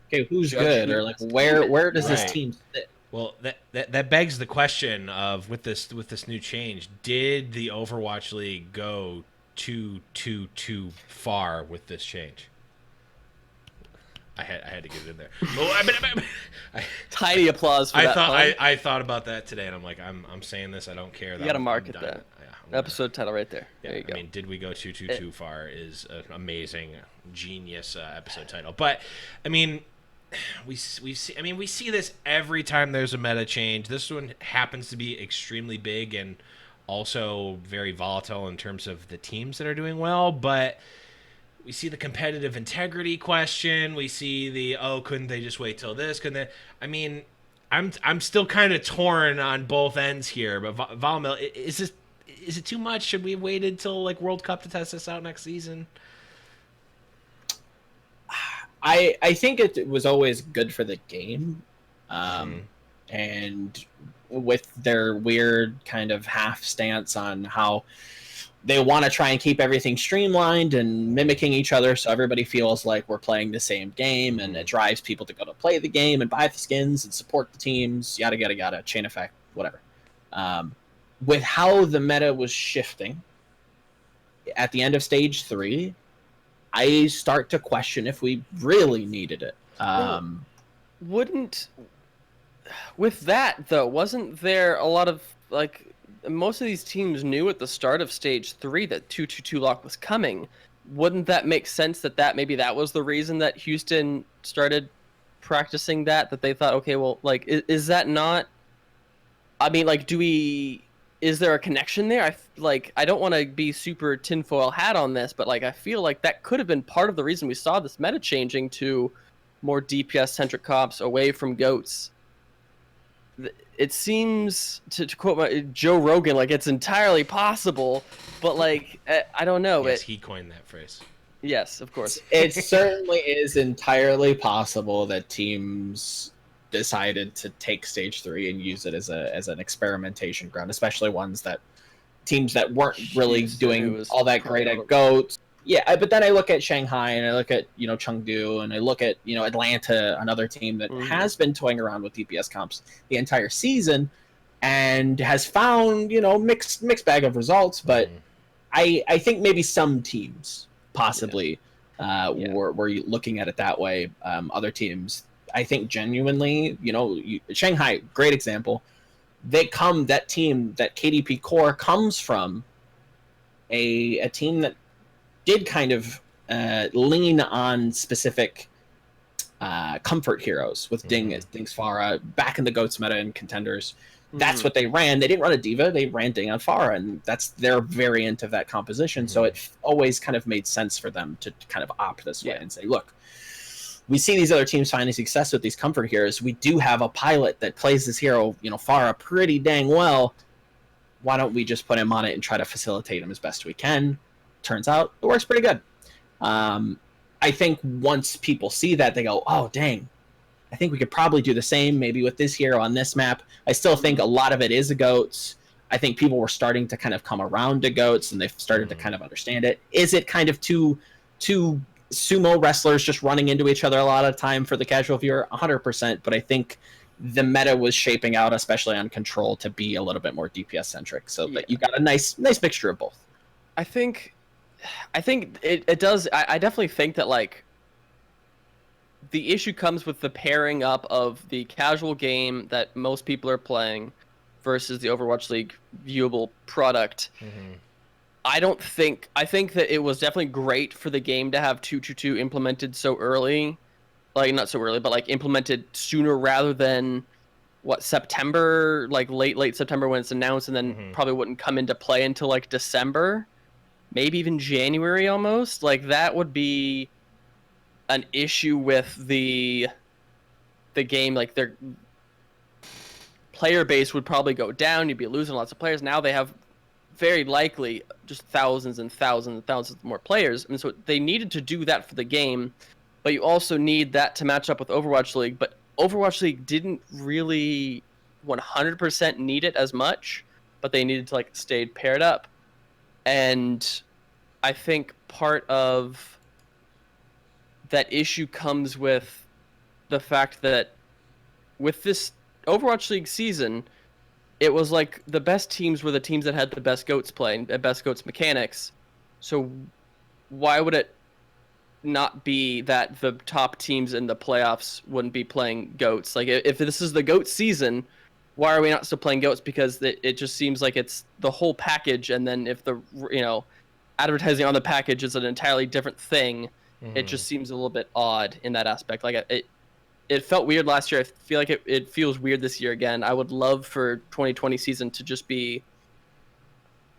okay, who's good or like where does this team sit? Well, that begs the question of with this new change, did the Overwatch League go too far with this change? I had to get it in there. Well, tiny applause for that. I thought about that today, and I'm like, I'm saying this. I don't care. You got to market that. Episode title right there. Yeah, there you go. I mean, did we go too far is an amazing, genius episode title. But I mean, we see this every time there's a meta change. This one happens to be extremely big and also very volatile in terms of the teams that are doing well. But we see the competitive integrity question. We see the couldn't they just wait till this? Couldn't they? I mean, I'm still kind of torn on both ends here. But Volamel, is it too much? Should we have waited till like World Cup to test this out next season? I think it was always good for the game, and with their weird kind of half stance on how they want to try and keep everything streamlined and mimicking each other, so everybody feels like we're playing the same game, and it drives people to go to play the game and buy the skins and support the teams, yada yada yada, chain effect, whatever. With how the meta was shifting at the end of Stage 3, I start to question if we really needed it. With that, though, wasn't there a lot of, like, most of these teams knew at the start of Stage 3 that 2-2-2 lock was coming. Wouldn't that make sense that maybe that was the reason that Houston started practicing that they thought, okay, well, like, is that not... I mean, like, is there a connection there? I don't want to be super tinfoil hat on this, but like I feel like that could have been part of the reason we saw this meta changing to more DPS-centric comps away from GOATs. It seems, to quote Joe Rogan, like it's entirely possible, but like I don't know. Yes, he coined that phrase. Yes, of course. It certainly is entirely possible that teams decided to take Stage 3 and use it as an experimentation ground, especially teams that weren't really doing all that great at GOATs. Yeah, but then I look at Shanghai and I look at Chengdu and I look at Atlanta, another team that has been toying around with DPS comps the entire season and has found mixed bag of results. But I think maybe some teams possibly were looking at it that way. Other teams, I think genuinely, Shanghai, great example. That team, that KDP core comes from a team that did kind of lean on specific comfort heroes with Ding's Pharah back in the GOATS meta and contenders. That's what they ran. They didn't run a diva. They ran Ding on Pharah, and that's their variant of that composition. So it always kind of made sense for them to kind of opt this way and say, look, we see these other teams finding success with these comfort heroes. We do have a pilot that plays this hero, Pharah, pretty dang well. Why don't we just put him on it and try to facilitate him as best we can? Turns out it works pretty good. I think once people see that, they go, oh, dang, I think we could probably do the same maybe with this hero on this map. I still think a lot of it is a GOATS. I think people were starting to kind of come around to GOATS, and they've started to kind of understand it. Is it kind of two sumo wrestlers just running into each other a lot of time for the casual viewer? 100%, but I think the meta was shaping out, especially on Control, to be a little bit more DPS-centric, so that you got a nice mixture of both. I think it does. I definitely think that, like, the issue comes with the pairing up of the casual game that most people are playing versus the Overwatch League viewable product. I think that it was definitely great for the game to have 222 implemented so early. Like, not so early, but like implemented sooner rather than September, like late September when it's announced, and then probably wouldn't come into play until like December, maybe even January almost. Like, that would be an issue with the game. Like, their player base would probably go down. You'd be losing lots of players. Now they have very likely just thousands and thousands and thousands more players, and so they needed to do that for the game. But you also need that to match up with Overwatch League. But Overwatch League didn't really 100% need it as much, but they needed to like stay paired up. And I think part of that issue comes with the fact that with this Overwatch League season, it was like the best teams were the teams that had the best GOATS play and best GOATS mechanics. So why would it not be that the top teams in the playoffs wouldn't be playing GOATS? Like, if this is the GOATS season, why are we not still playing GOATS? Because it just seems like it's the whole package, and then if the advertising on the package is an entirely different thing, it just seems a little bit odd in that aspect. Like, it felt weird last year. I feel like it feels weird this year again. I would love for 2020 season to just be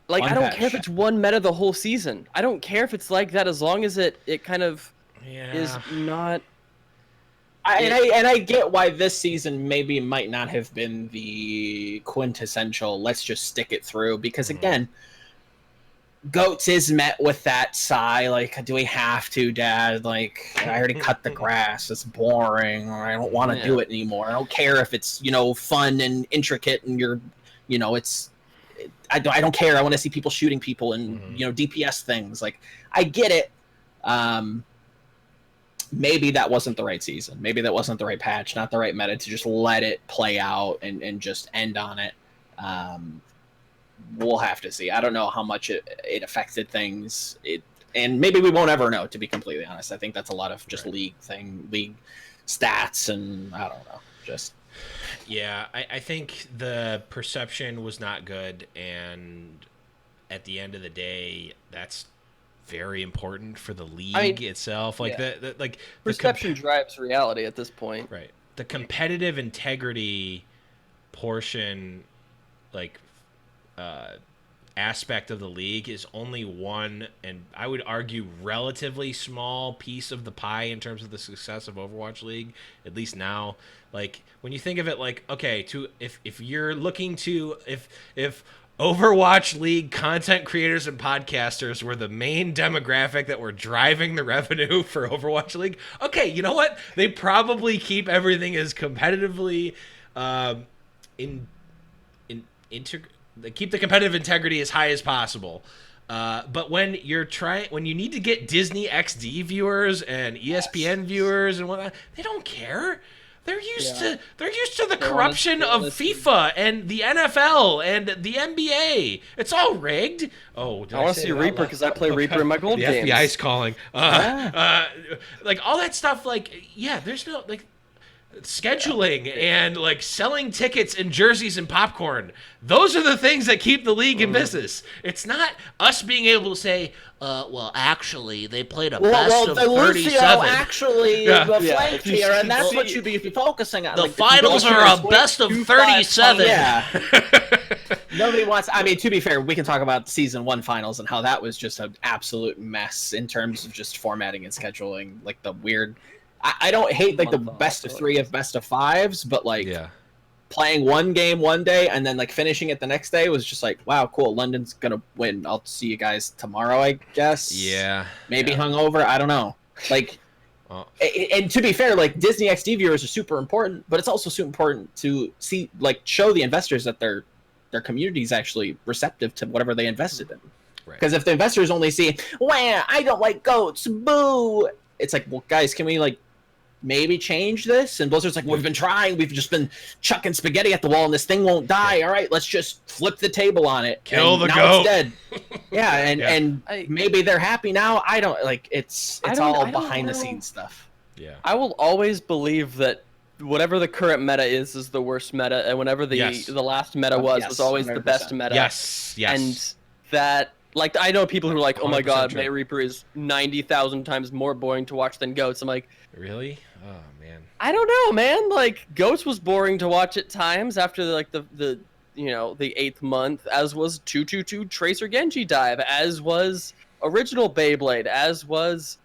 like, I don't care if it's one meta the whole season. I don't care if it's like that, as long as it kind of is not. I get why this season maybe might not have been the quintessential let's just stick it through, because again, GOATS is met with that sigh, like, do we have to, Dad? Like, I already cut the grass. It's boring, or I don't want to do it anymore. I don't care if it's, fun and intricate and I don't care. I want to see people shooting people and, DPS things. Like, I get it. Maybe that wasn't the right season. Maybe that wasn't the right patch, not the right meta to just let it play out and just end on it. We'll have to see. I don't know how much it affected things. And maybe we won't ever know, to be completely honest. I think that's a lot of just league stats, and I don't know. Just I think the perception was not good, and at the end of the day, that's very important for the league itself. Like the perception drives reality at this point. Right. The competitive integrity portion, like aspect of the league, is only one, and I would argue relatively small piece of the pie in terms of the success of Overwatch League, at least now. Like, when you think of it, like, okay, if you're looking to, if Overwatch League content creators and podcasters were the main demographic that were driving the revenue for Overwatch League, okay, you know what? They probably keep everything as competitively they keep the competitive integrity as high as possible. But when you need to get Disney XD viewers and ESPN viewers and whatnot, they don't care. They're used to the corruption of FIFA and the NFL and the NBA. It's all rigged. Oh, I want to see Reaper because I play Reaper in my gold games. The FBI's calling. Like, all that stuff. Like, there's no, like, scheduling and like selling tickets and jerseys and popcorn. Those are the things that keep the league in business. It's not us being able to say, well, actually, they played a best of 37. Lucio actually flanked here, and that's what you'd be focusing on. The finals are a best of 37. Yeah. Nobody wants. I mean, to be fair, we can talk about season 1 finals and how that was just an absolute mess in terms of just formatting and scheduling. Like the weird. I don't hate like the best of 3 of best of 5s, but like playing one game one day and then like finishing it the next day was just like, wow, cool. London's gonna win. I'll see you guys tomorrow, I guess. Yeah. Maybe hungover. I don't know. Like. And to be fair, like Disney XD viewers are super important, but it's also super important to see, like, show the investors that their community is actually receptive to whatever they invested in. Because if the investors only see, "Wow, I don't like goats, boo," it's like, well, guys, can we like maybe change this? And Blizzard's like, we've been trying, we've just been chucking spaghetti at the wall, and this thing won't die. All right, let's just flip the table on it. Kill the now goat. It's dead. Yeah, and maybe they're happy now. I don't like. It's all behind the scenes stuff. Yeah. I will always believe that whatever the current meta is the worst meta, and whenever the last meta was always 100%. The best meta. Yes. And that, like, I know people who are like, oh my god, May Reaper is 90,000 times more boring to watch than Goats. I'm like, really? Oh man. I don't know, man. Like, Goats was boring to watch at times after like the the 8th month, as was 222 Tracer Genji dive, as was original Beyblade, as was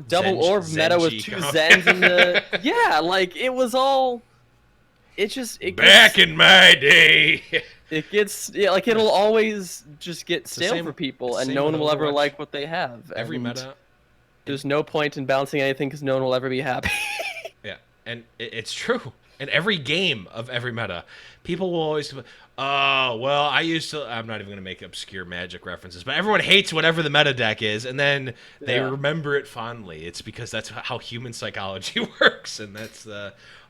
double orb meta with 2 Zens in the like it was all. Back in my day. It gets like it'll always just get stale for people, and no one will ever like what they have. Every meta. There's no point in balancing anything because no one will ever be happy. Yeah, and it's true. In every game of every meta, people will always, oh, well, I'm not even going to make obscure Magic references, but everyone hates whatever the meta deck is, and then they remember it fondly. It's because that's how human psychology works, and that's,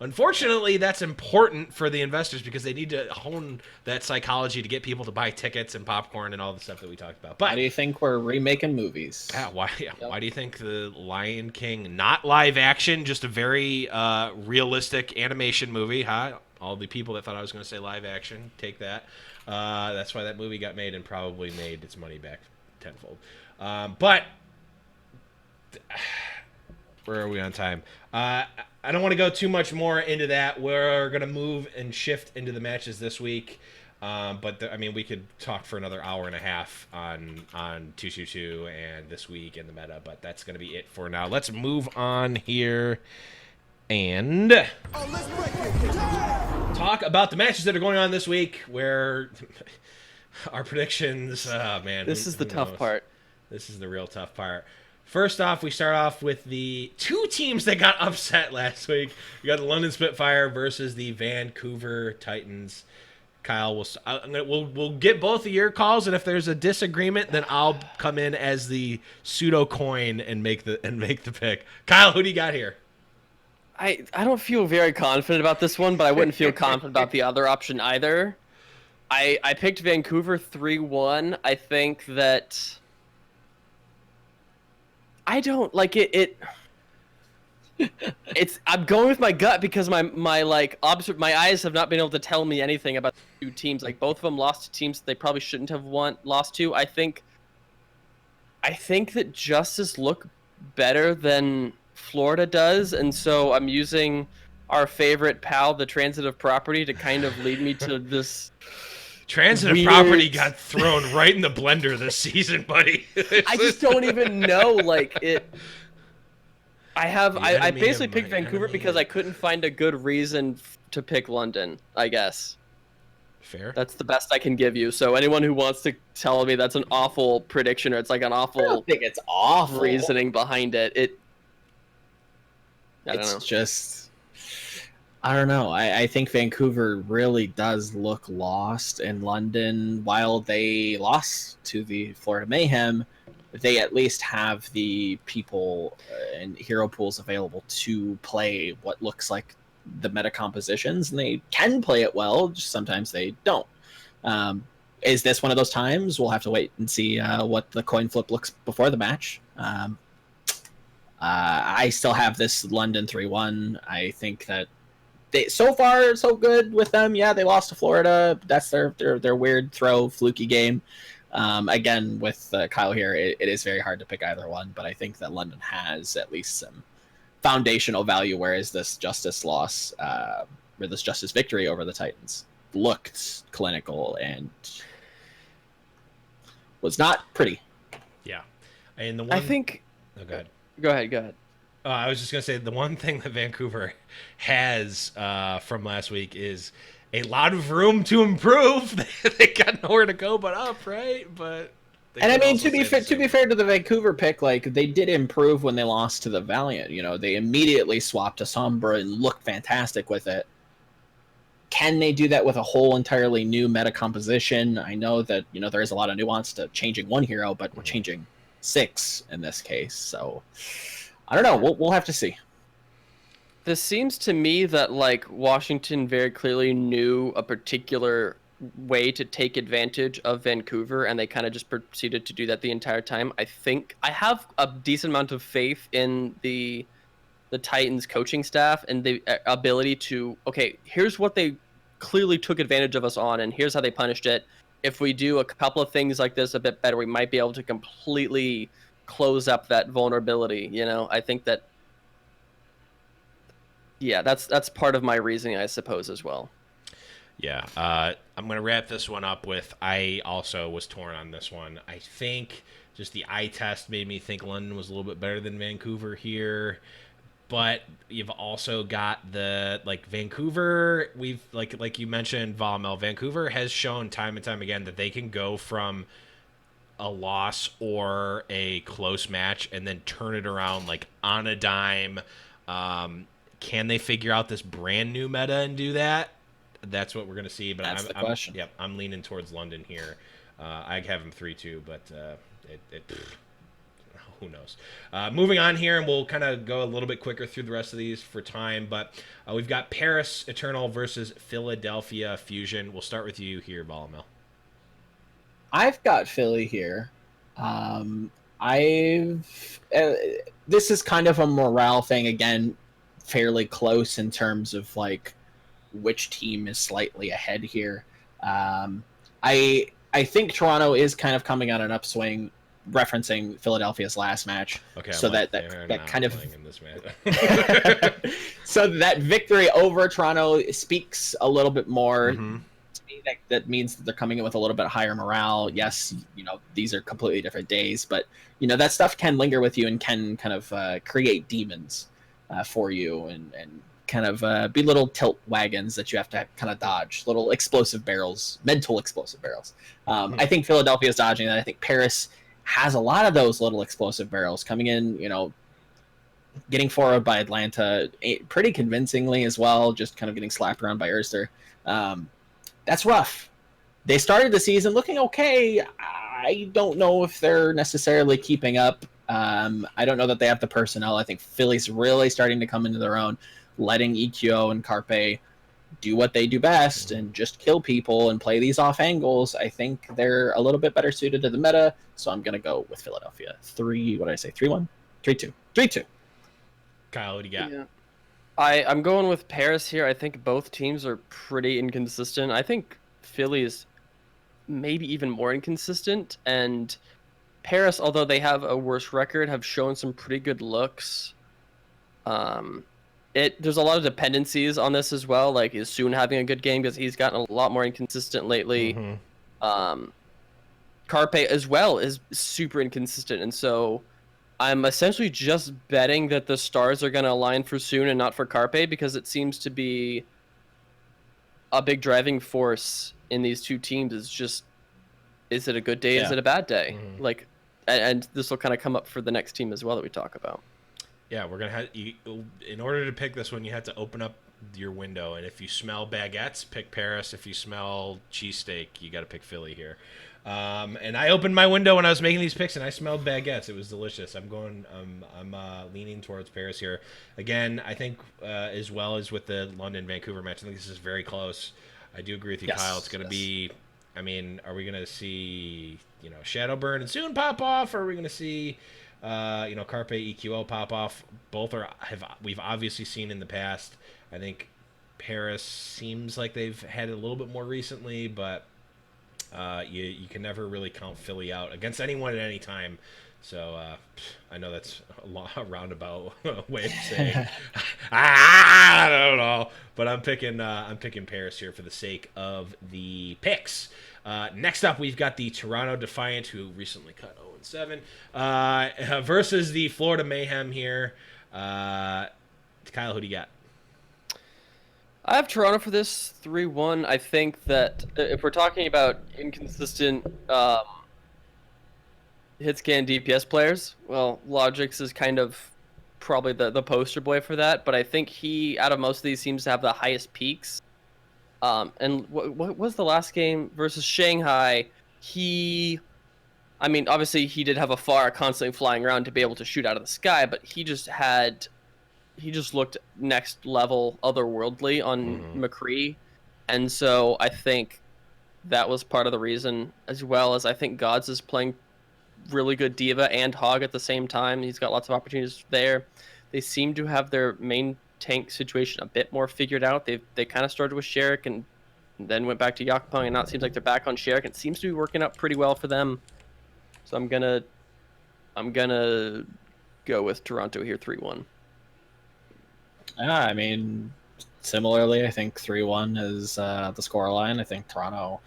unfortunately, that's important for the investors because they need to hone that psychology to get people to buy tickets and popcorn and all the stuff that we talked about. But why do you think we're remaking movies? Why do you think the Lion King, not live action, just a very realistic animation movie, huh? All the people that thought I was going to say live action, take that. That's why that movie got made and probably made its money back tenfold. But where are we on time? I don't want to go too much more into that. We're going to move and shift into the matches this week. But we could talk for another hour and a half on 222 and this week and the meta, but that's going to be it for now. Let's move on here and talk about the matches that are going on this week, where our predictions, man. This is the tough part. This is the real tough part. First off, we start off with the 2 teams that got upset last week. We got the London Spitfire versus the Vancouver Titans. Kyle, we'll get both of your calls, and if there's a disagreement, then I'll come in as the pseudo coin and make the pick. Kyle, who do you got here? I don't feel very confident about this one, but I wouldn't feel confident about the other option either. I picked Vancouver 3-1. I think that I don't like it. I'm going with my gut because my eyes have not been able to tell me anything about the 2 teams. Like, both of them lost to teams they probably shouldn't have lost to. I think that Justice look better than Florida does, and so I'm using our favorite pal, the Transitive Property, to kind of lead me to this. Transitive Property got thrown right in the blender this season, buddy. I just don't even know, like it. I basically picked Vancouver because I couldn't find a good reason to pick London, I guess. Fair. That's the best I can give you. So anyone who wants to tell me that's an awful prediction or it's like an awful I don't think it's awful reasoning behind it, I don't know. It's just, I don't know. I think Vancouver really does look lost in London. While they lost to the Florida Mayhem, they at least have the people and hero pools available to play what looks like the meta compositions, and they can play it well, just sometimes they don't. Is this one of those times? We'll have to wait and see what the coin flip looks before the match. I still have this London 3-1. I think that so far so good with them. Yeah, they lost to Florida. That's their weird throw fluky game. Again, with Kyle here, it is very hard to pick either one, but I think that London has at least some foundational value, whereas this Justice loss, or this Justice victory over the Titans, looked clinical and was not pretty. Yeah. And the one... I think... Oh, go ahead. Go ahead. I was just going to say the one thing that Vancouver has from last week is a lot of room to improve. They got nowhere to go but up, right? But and I mean, to be fair to the Vancouver pick, like they did improve when they lost to the Valiant. You know, they immediately swapped to Sombra and looked fantastic with it. Can they do that with a whole entirely new meta composition? I know that, you know, there is a lot of nuance to changing one hero, but we're changing 6 in this case. So I don't know. We'll have to see. This seems to me that like Washington very clearly knew a particular way to take advantage of Vancouver, and they kind of just proceeded to do that the entire time. I think I have a decent amount of faith in the Titans coaching staff and the ability to, okay, here's what they clearly took advantage of us on, and here's how they punished it. If we do a couple of things like this a bit better, we might be able to completely close up that vulnerability. You know, I think that, yeah, that's part of my reasoning, I suppose, as well. Yeah, I'm going to wrap this one up with, I also was torn on this one. I think just the eye test made me think London was a little bit better than Vancouver here. But you've also got the, like, Vancouver, we've, like you mentioned, Volamel, Vancouver has shown time and time again that they can go from a loss or a close match and then turn it around, like, on a dime. Can they figure out this brand new meta and do that? That's what we're going to see. But that's the question. Yep, I'm leaning towards London here. I have him 3-2, but who knows? Moving on here, and we'll kind of go a little bit quicker through the rest of these for time. But we've got Paris Eternal versus Philadelphia Fusion. We'll start with you here, Volamel. I've got Philly here. This is kind of a morale thing again, fairly close in terms of like which team is slightly ahead here. I think Toronto is kind of coming on an upswing, referencing Philadelphia's last match. Okay, so that kind of in this match. So that victory over Toronto speaks a little bit more. Mm-hmm. To me, that means that they're coming in with a little bit higher morale. Yes, you know, these are completely different days, but you know that stuff can linger with you and can kind of create demons for you and kind of be little tilt wagons that you have to kind of dodge, little explosive barrels, mental explosive barrels. I think Philadelphia is dodging that. I think Paris has a lot of those little explosive barrels coming in, you know, getting forward by Atlanta pretty convincingly as well, just kind of getting slapped around by Erster. That's rough. They started the season looking okay. I don't know if they're necessarily keeping up. I don't know that they have the personnel. I think Philly's really starting to come into their own, letting EQO and Carpe do what they do best and just kill people and play these off angles. I think they're a little bit better suited to the meta, so I'm going to go with Philadelphia. 3-1? 3-2. Kyle, what do you got? Yeah. I'm going with Paris here. I think both teams are pretty inconsistent. I think Philly is maybe even more inconsistent, and Paris, although they have a worse record, have shown some pretty good looks. There's a lot of dependencies on this as well. Like, is Soon having a good game because he's gotten a lot more inconsistent lately. Mm-hmm. Carpe as well is super inconsistent, and so I'm essentially just betting that the stars are going to align for Soon and not for Carpe, because it seems to be a big driving force in these two teams. Is just, is it a good day? Yeah. Is it a bad day? Mm-hmm. Like, and this will kind of come up for the next team as well that we talk about. Yeah, we're gonna have in order to pick this one, you have to open up your window, and if you smell baguettes, pick Paris. If you smell cheesesteak, you got to pick Philly here. And I opened my window when I was making these picks, and I smelled baguettes. It was delicious. I'm leaning towards Paris here. Again, I think as well as with the London-Vancouver match, I think this is very close. I do agree with you, Kyle. It's going to be, I mean, are we going to see, Shadowburn and Soon pop off, or are we going to see Carpe EQO pop off. Both we've obviously seen in the past. I think Paris seems like they've had it a little bit more recently, but you can never really count Philly out against anyone at any time. So I know that's a roundabout way of saying I don't know, but I'm picking Paris here for the sake of the picks. Next up, we've got the Toronto Defiant, who recently cut 0-7, versus the Florida Mayhem here. Kyle, who do you got? I have Toronto for this 3-1. I think that if we're talking about inconsistent hit scan DPS players, well, Logix is kind of probably the poster boy for that, but I think he, out of most of these, seems to have the highest peaks. And what was the last game versus Shanghai? Obviously he did have a FAR constantly flying around to be able to shoot out of the sky, but he just looked next level otherworldly on McCree. And so I think that was part of the reason, as well as I think Gods is playing really good Diva and Hog at the same time. He's got lots of opportunities there. They seem to have their main tank situation a bit more figured out. They kind of started with Sherrick and then went back to Yakupong, and now it seems like they're back on Sherrick. It seems to be working out pretty well for them. So I'm gonna go with Toronto here, 3-1. Similarly, I think 3-1 is the scoreline. I think Toronto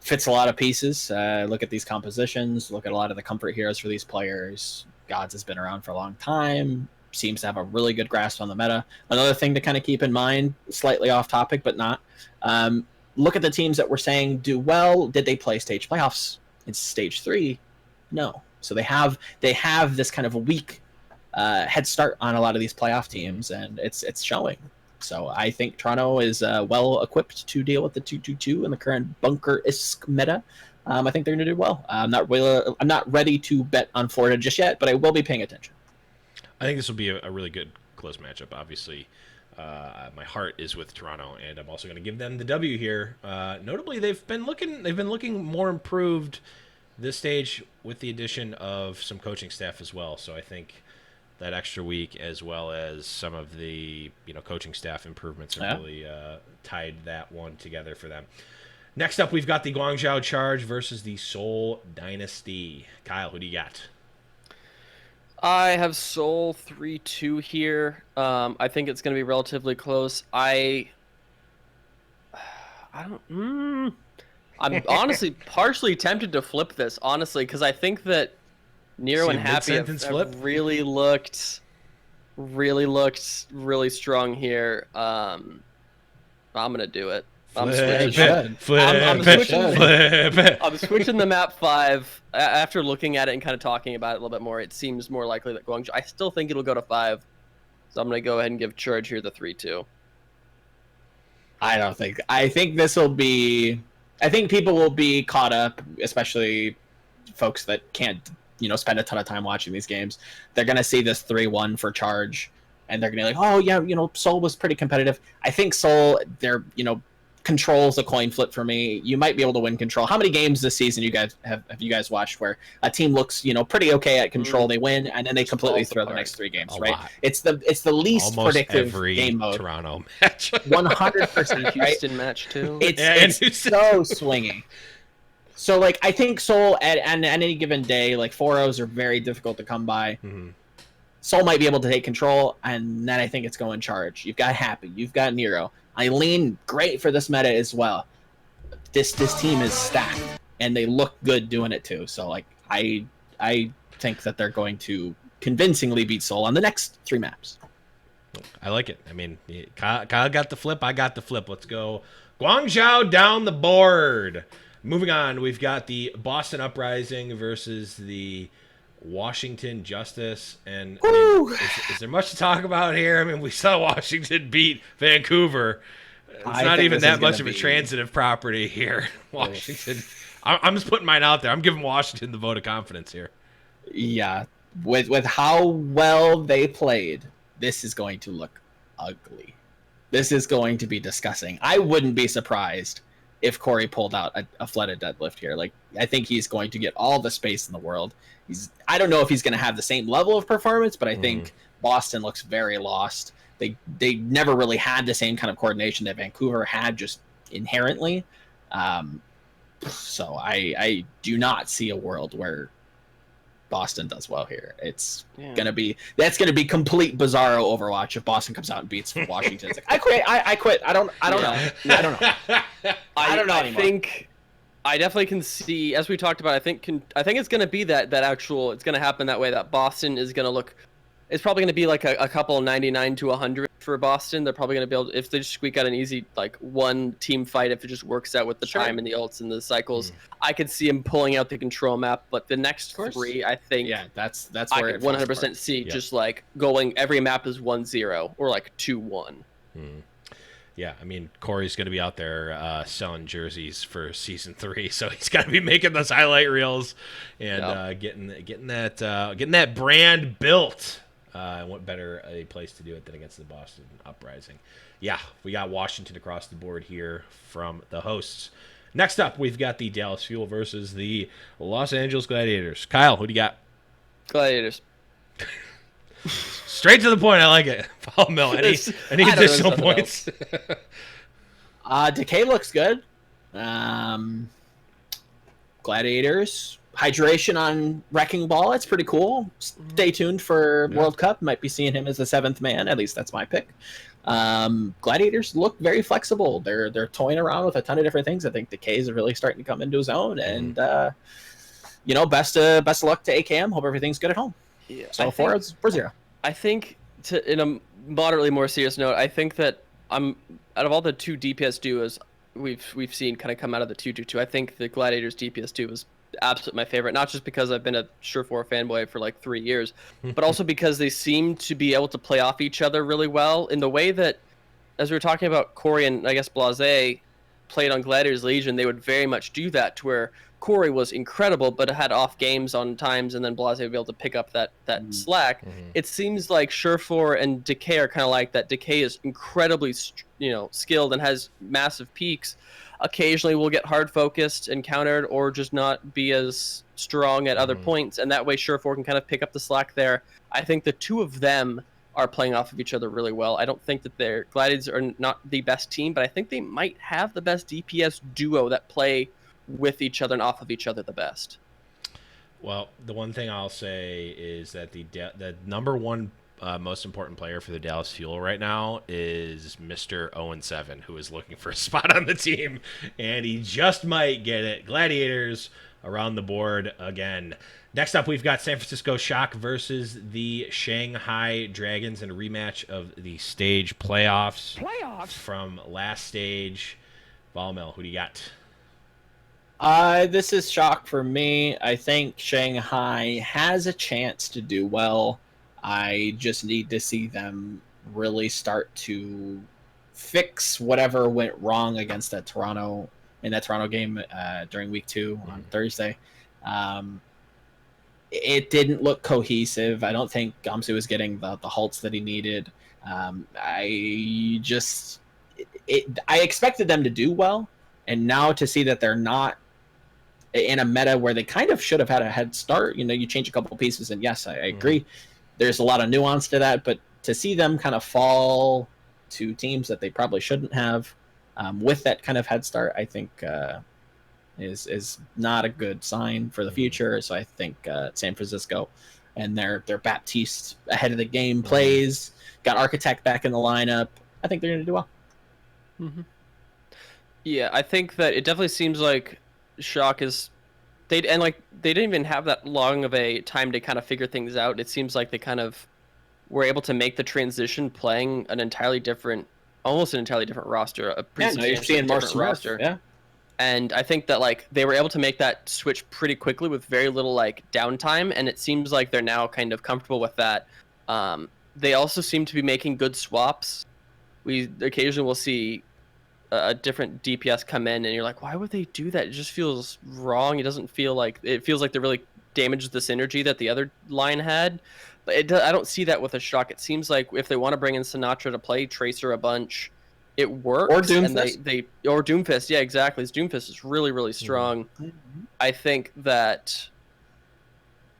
fits a lot of pieces. Look at these compositions. Look at a lot of the comfort heroes for these players. Gods has been around for a long time. Seems to have a really good grasp on the meta. Another thing to kind of keep in mind, slightly off topic, but not. Look at the teams that we're saying do well. Did they play stage playoffs in stage 3? No. So they have this kind of a weak head start on a lot of these playoff teams, and it's showing. So I think Toronto is well equipped to deal with the 2-2-2 in the current bunker-esque meta. I think they're going to do well. I'm not ready to bet on Florida just yet, but I will be paying attention. I think this will be a really good close matchup. Obviously, my heart is with Toronto, and I'm also going to give them the W here. Notably, they've been looking more improved this stage with the addition of some coaching staff as well. So I think that extra week, as well as some of the coaching staff improvements, have really tied that one together for them. Next up, we've got the Guangzhou Charge versus the Seoul Dynasty. Kyle, who do you got? I have Seoul 3-2 here. I think it's going to be relatively close. I'm honestly partially tempted to flip this, honestly, because I think that Nero and Happy have really looked really strong here. I'm gonna do it. I'm switching the map 5. After looking at it and kind of talking about it a little bit more, it seems more likely that Guangzhou. I still think it'll go to 5, so I'm gonna go ahead and give Charge here the 3-2. I think this will be. I think people will be caught up, especially folks that can't spend a ton of time watching these games. They're going to see this 3-1 for Charge, and they're going to be like, oh, yeah, Seoul was pretty competitive. I think Seoul, they're, control's a coin flip for me. You might be able to win control. How many games this season have you guys watched where a team looks, pretty okay at control, they win, and then they completely throw the next 3 games, right? Lot. It's the least almost predictive game mode. Toronto match. 100%, Houston match too. It's so swingy. So, I think Seoul, at any given day, 4-0s are very difficult to come by. Mm-hmm. Seoul might be able to take control, and then I think it's going Charge. You've got Happy. You've got Nero. Eileen, great for this meta as well. This team is stacked, and they look good doing it, too. So, I think that they're going to convincingly beat Seoul on the next 3 maps. I like it. Kyle got the flip. I got the flip. Let's go Guangzhou down the board. Moving on, we've got the Boston Uprising versus the Washington Justice. And is there much to talk about here? We saw Washington beat Vancouver. It's not even that much of a transitive property here. Washington. I'm just putting mine out there. I'm giving Washington the vote of confidence here. Yeah. With how well they played, this is going to look ugly. This is going to be disgusting. I wouldn't be surprised if Corey pulled out a flooded deadlift here. Like, I think he's going to get all the space in the world. I don't know if he's going to have the same level of performance, but I think Boston looks very lost. They never really had the same kind of coordination that Vancouver had just inherently. So I do not see a world where Boston does well here. It's gonna be complete bizarro Overwatch if Boston comes out and beats Washington. It's like, I quit. I quit. I don't know. I don't know. I don't know anymore. I think I definitely can see, as we talked about. I think it's gonna be that actual. It's gonna happen that way. That Boston is gonna look. It's probably gonna be like a couple 99 to 100 for Boston. They're probably gonna be able, if they just squeak out an easy like one team fight, if it just works out with the time and the ults and the cycles. I could see him pulling out the control map, but the next three, I think, that's I where could 100% see just like going. Every map is 1-0 or like 2-1. Yeah, I mean, Corey's going to be out there selling jerseys for season 3, so he's got to be making those highlight reels and getting that brand built. What better a place to do it than against the Boston Uprising? Yeah, we got Washington across the board here from the hosts. Next up, we've got the Dallas Fuel versus the Los Angeles Gladiators. Kyle, who do you got? Gladiators. Straight to the point. I like it. Volamel, any additional points? Decay looks good. Gladiators. Hydration on Wrecking Ball. It's pretty cool. Stay tuned for World Cup. Might be seeing him as the 7th man. At least that's my pick. Gladiators look very flexible. They're toying around with a ton of different things. I think Decay is really starting to come into his own. And best of luck to AKM. Hope everything's good at home. Yeah, so 4-0. I think, in a moderately more serious note, I think that out of all the 2 DPS duos we've seen kind of come out of the 2-2-2, I think the Gladiators DPS 2 was absolutely my favorite. Not just because I've been a Surefour fanboy for like 3 years, but also because they seem to be able to play off each other really well in the way that, as we were talking about, Corey and I guess Blase played on Gladiators Legion, they would very much do that, to where Corey was incredible, but had off games on times, and then Blase would be able to pick up that slack. It seems like Surefour and Decay are kind of like that. Decay is incredibly, skilled and has massive peaks. Occasionally will get hard focused and countered, or just not be as strong at other points, and that way Surefour can kind of pick up the slack there. I think the 2 of them are playing off of each other really well. I don't think that their Gladiators are not the best team, but I think they might have the best DPS duo that play with each other and off of each other the best. Well, the one thing I'll say is that the number one most important player for the Dallas Fuel right now is Mr. 0-7, who is looking for a spot on the team, and he just might get it. Gladiators around the board again. Next up, we've got San Francisco Shock versus the Shanghai Dragons in a rematch of the stage playoffs from last stage. Volamel, who do you got? This is Shock for me. I think Shanghai has a chance to do well. I just need to see them really start to fix whatever went wrong against that Toronto game during week 2 on Thursday. It didn't look cohesive. I don't think Gamsu was getting the halts that he needed. I expected them to do well, and now to see that they're not in a meta where they kind of should have had a head start. You change a couple pieces, and yes, I agree. There's a lot of nuance to that, but to see them kind of fall to teams that they probably shouldn't have with that kind of head start, I think is not a good sign for the future. So I think San Francisco and their Baptiste ahead of the game plays, got Architect back in the lineup. I think they're going to do well. Yeah, I think that it definitely seems like Shock is... They didn't even have that long of a time to kind of figure things out. It seems like they kind of were able to make the transition playing almost an entirely different roster. You're seeing more roster. Yeah. And I think that they were able to make that switch pretty quickly with very little downtime, and it seems like they're now kind of comfortable with that. They also seem to be making good swaps. We occasionally will see a different DPS come in, and you're like, why would they do that? It just feels wrong. It feels like they really damaged the synergy that the other line had. But I don't see that with a Shock. It seems like if they want to bring in Sinatra to play Tracer a bunch, it works. Or Doomfist. And or Doomfist, yeah, exactly. Doomfist is really, really strong. Mm-hmm. I think that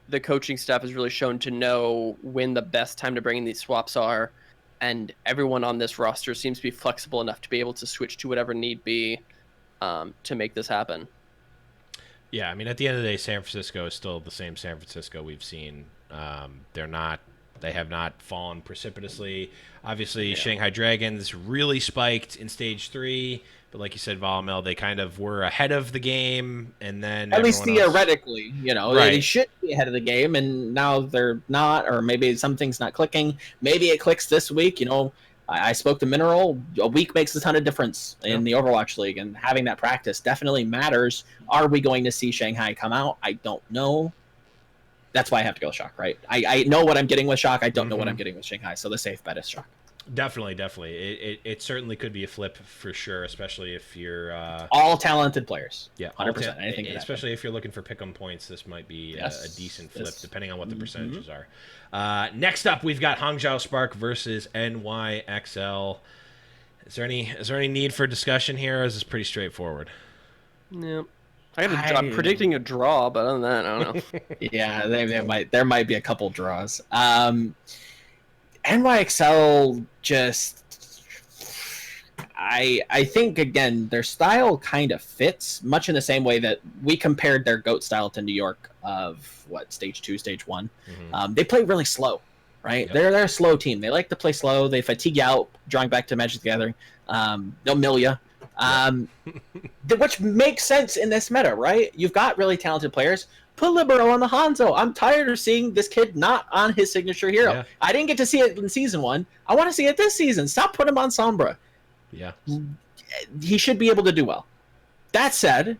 the coaching staff has really shown to know when the best time to bring in these swaps are, and everyone on this roster seems to be flexible enough to be able to switch to whatever need be to make this happen. Yeah, I mean, at the end of the day, San Francisco is still the same San Francisco we've seen. They have not fallen precipitously. Obviously, Shanghai Dragons really spiked in Stage 3, but like you said, Volamel, they kind of were ahead of the game, and then at least everyone else- theoretically, Right. they should be ahead of the game, and now they're not, or maybe something's not clicking. Maybe it clicks this week. I spoke to Mineral. A week makes a ton of difference in the Overwatch League, and having that practice definitely matters. Are we going to see Shanghai come out? I don't know. That's why I have to go with Shock, right? I know what I'm getting with Shock. I don't know what I'm getting with Shanghai, so the safe bet is Shock. Definitely. It certainly could be a flip for sure, especially if you're all talented players. Yeah, 100%. Anything, especially if you're looking for pick'em points, this might be a decent flip, depending on what the percentages are. Next up, we've got Hangzhou Spark versus NYXL. Is there any need for discussion here, or is this pretty straightforward? Yeah. I'm predicting a draw, but other than that, I don't know. Yeah, there might be a couple draws. NYXL just, I think again their style kind of fits much in the same way that we compared their GOAT style to New York of Stage 2, Stage 1. They play really slow, right? Yep. They're a slow team. They like to play slow. They fatigue you out, drawing back to Magic the Gathering. They'll mill you. Which makes sense in this meta, right? You've got really talented players. Put Libero on the Hanzo. I'm tired of seeing this kid not on his signature hero. Yeah. I didn't get to see it in Season 1. I want to see it this season. Stop putting him on Sombra. Yeah. He should be able to do well. That said,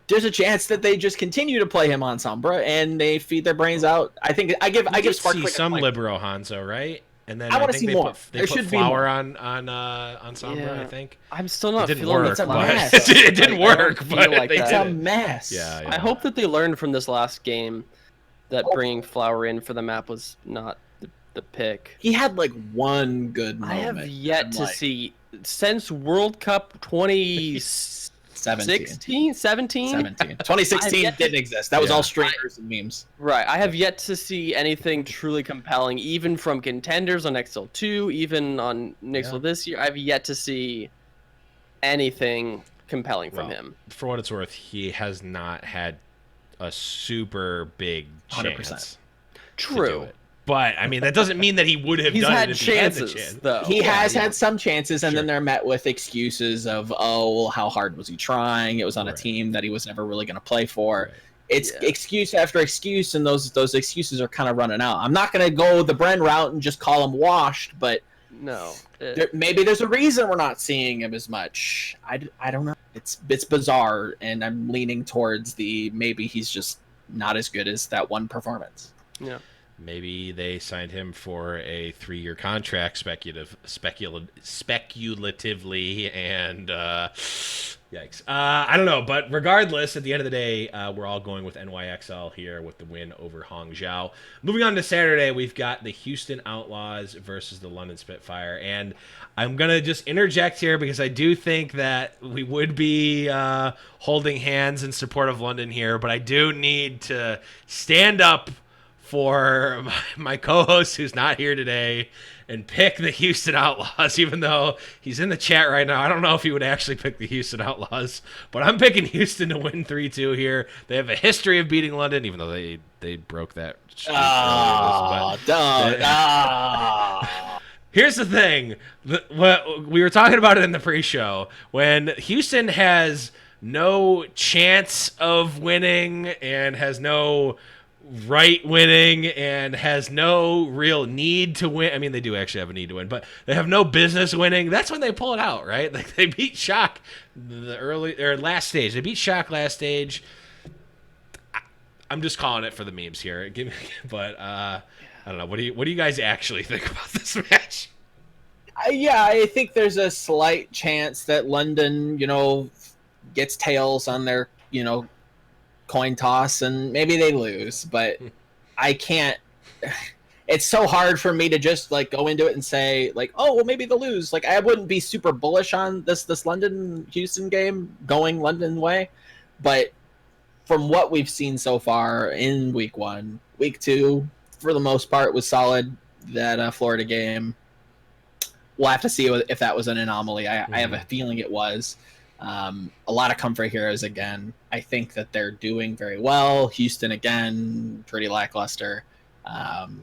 there's a chance that they just continue to play him on Sombra and they feed their brains out. I think I give Spark some Libero Hanzo, right? And then I want to see more. They put Flower on Sombra, I think. I'm still not feeling work, it's a but mess. It didn't work, but like it's a mess. Yeah. I hope that they learned from this last game that bringing Flower in for the map was not the pick. He had like one good moment. I have yet to see since World Cup 2017. 2016 didn't exist. That was all streamers and memes. Right. I have yet to see anything truly compelling, even from contenders on XL2, even on Nixel this year. I've yet to see anything compelling from him. For what it's worth, he has not had a super big chance. 100%. True. But, I mean, that doesn't mean that he would have done it if he had the chance. Though. He has had some chances, and then they're met with excuses of, how hard was he trying? It was on a team that he was never really going to play for. Right. It's excuse after excuse, and those excuses are kind of running out. I'm not going to go the Bren route and just call him washed, but no, maybe there's a reason we're not seeing him as much. I don't know. It's bizarre, and I'm leaning towards maybe he's just not as good as that one performance. Yeah. Maybe they signed him for a 3-year contract speculatively, and yikes. I don't know, but regardless, at the end of the day, we're all going with NYXL here with the win over Hangzhou. Moving on to Saturday, we've got the Houston Outlaws versus the London Spitfire, and I'm going to just interject here because I do think that we would be holding hands in support of London here, but I do need to stand up for my co-host who's not here today and pick the Houston Outlaws, even though he's in the chat right now. I don't know if he would actually pick the Houston Outlaws, but I'm picking Houston to win 3-2 here. They have a history of beating London, even though they broke that streak Here's the thing. We were talking about it in the pre-show. When Houston has no chance of winning and has no winning and has no real need to win. I mean, they do actually have a need to win, but they have no business winning. That's when they pull it out, right? Like they beat Shock last stage. They beat Shock last stage. I'm just calling it for the memes here. But I don't know. What do you guys actually think about this match? I think there's a slight chance that London, gets tails on their, coin toss, and maybe they lose, but I can't. it's so hard for me to just like go into it and say like, oh well, maybe they'll lose. Like I wouldn't be super bullish on this London Houston game going London way, but from what we've seen so far in week 1, week 2, for the most part was solid. That Florida game, we'll have to see if that was an anomaly. I have a feeling it was. A lot of comfort heroes again. I think that they're doing very well. Houston again, pretty lackluster,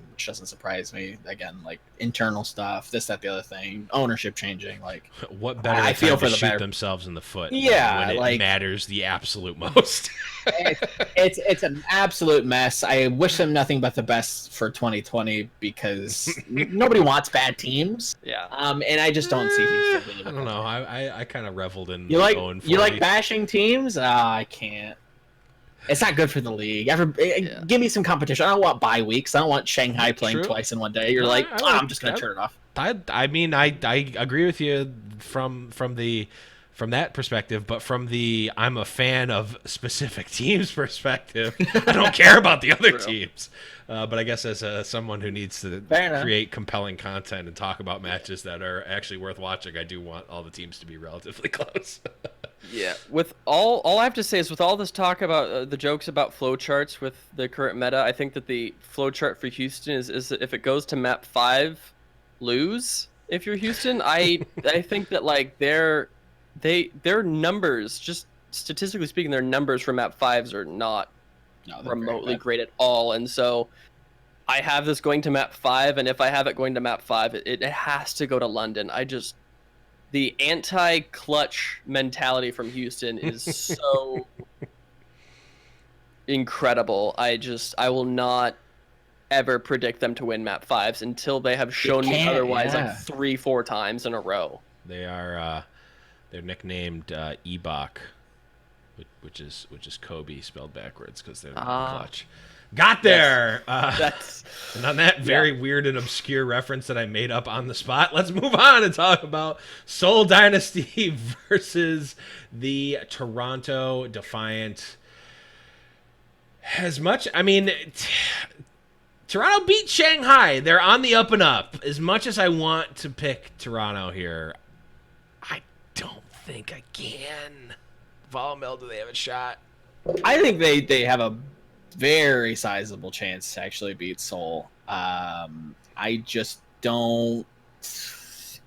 which doesn't surprise me. Again, like internal stuff, this, that, the other thing, ownership changing. Like, what better I feel for to the shoot better themselves in the foot? Yeah, when it like, matters the absolute most. it's an absolute mess. I wish them nothing but the best for 2020 because nobody wants bad teams. Yeah. And I just don't see Houston really. I don't know. I kind of reveled in You like 0-40. you like bashing teams? I can't. It's not good for the league. Give me some competition. I don't want bye weeks. I don't want Shanghai playing twice in one day. You're like, I'm just gonna turn it off. I mean, I agree with you from that perspective, but from the I'm a fan of specific teams perspective, I don't care about the other teams. But I guess as someone who needs to create compelling content and talk about matches that are actually worth watching, I do want all the teams to be relatively close. Yeah, with all I have to say is with all this talk about the jokes about flowcharts with the current meta, I think that the flowchart for Houston is if it goes to map 5, lose if you're Houston. I think that like their numbers, just statistically speaking, their numbers for map 5s are not remotely great at all, and so I have this going to map 5, and if I have it going to map 5, it has to go to London. The anti-clutch mentality from Houston is so incredible. I will not ever predict them to win map 5s until they have shown me otherwise, like 3-4 times in a row. They are they're nicknamed Ebok, which is Kobe spelled backwards because they're clutch. Got there. Yes. And on that very weird and obscure reference that I made up on the spot, let's move on and talk about Seoul Dynasty versus the Toronto Defiant. Toronto beat Shanghai. They're on the up and up. As much as I want to pick Toronto here, I don't think I can. Volamel, do they have a shot? I think they have a very sizable chance to actually beat Seoul. I just don't.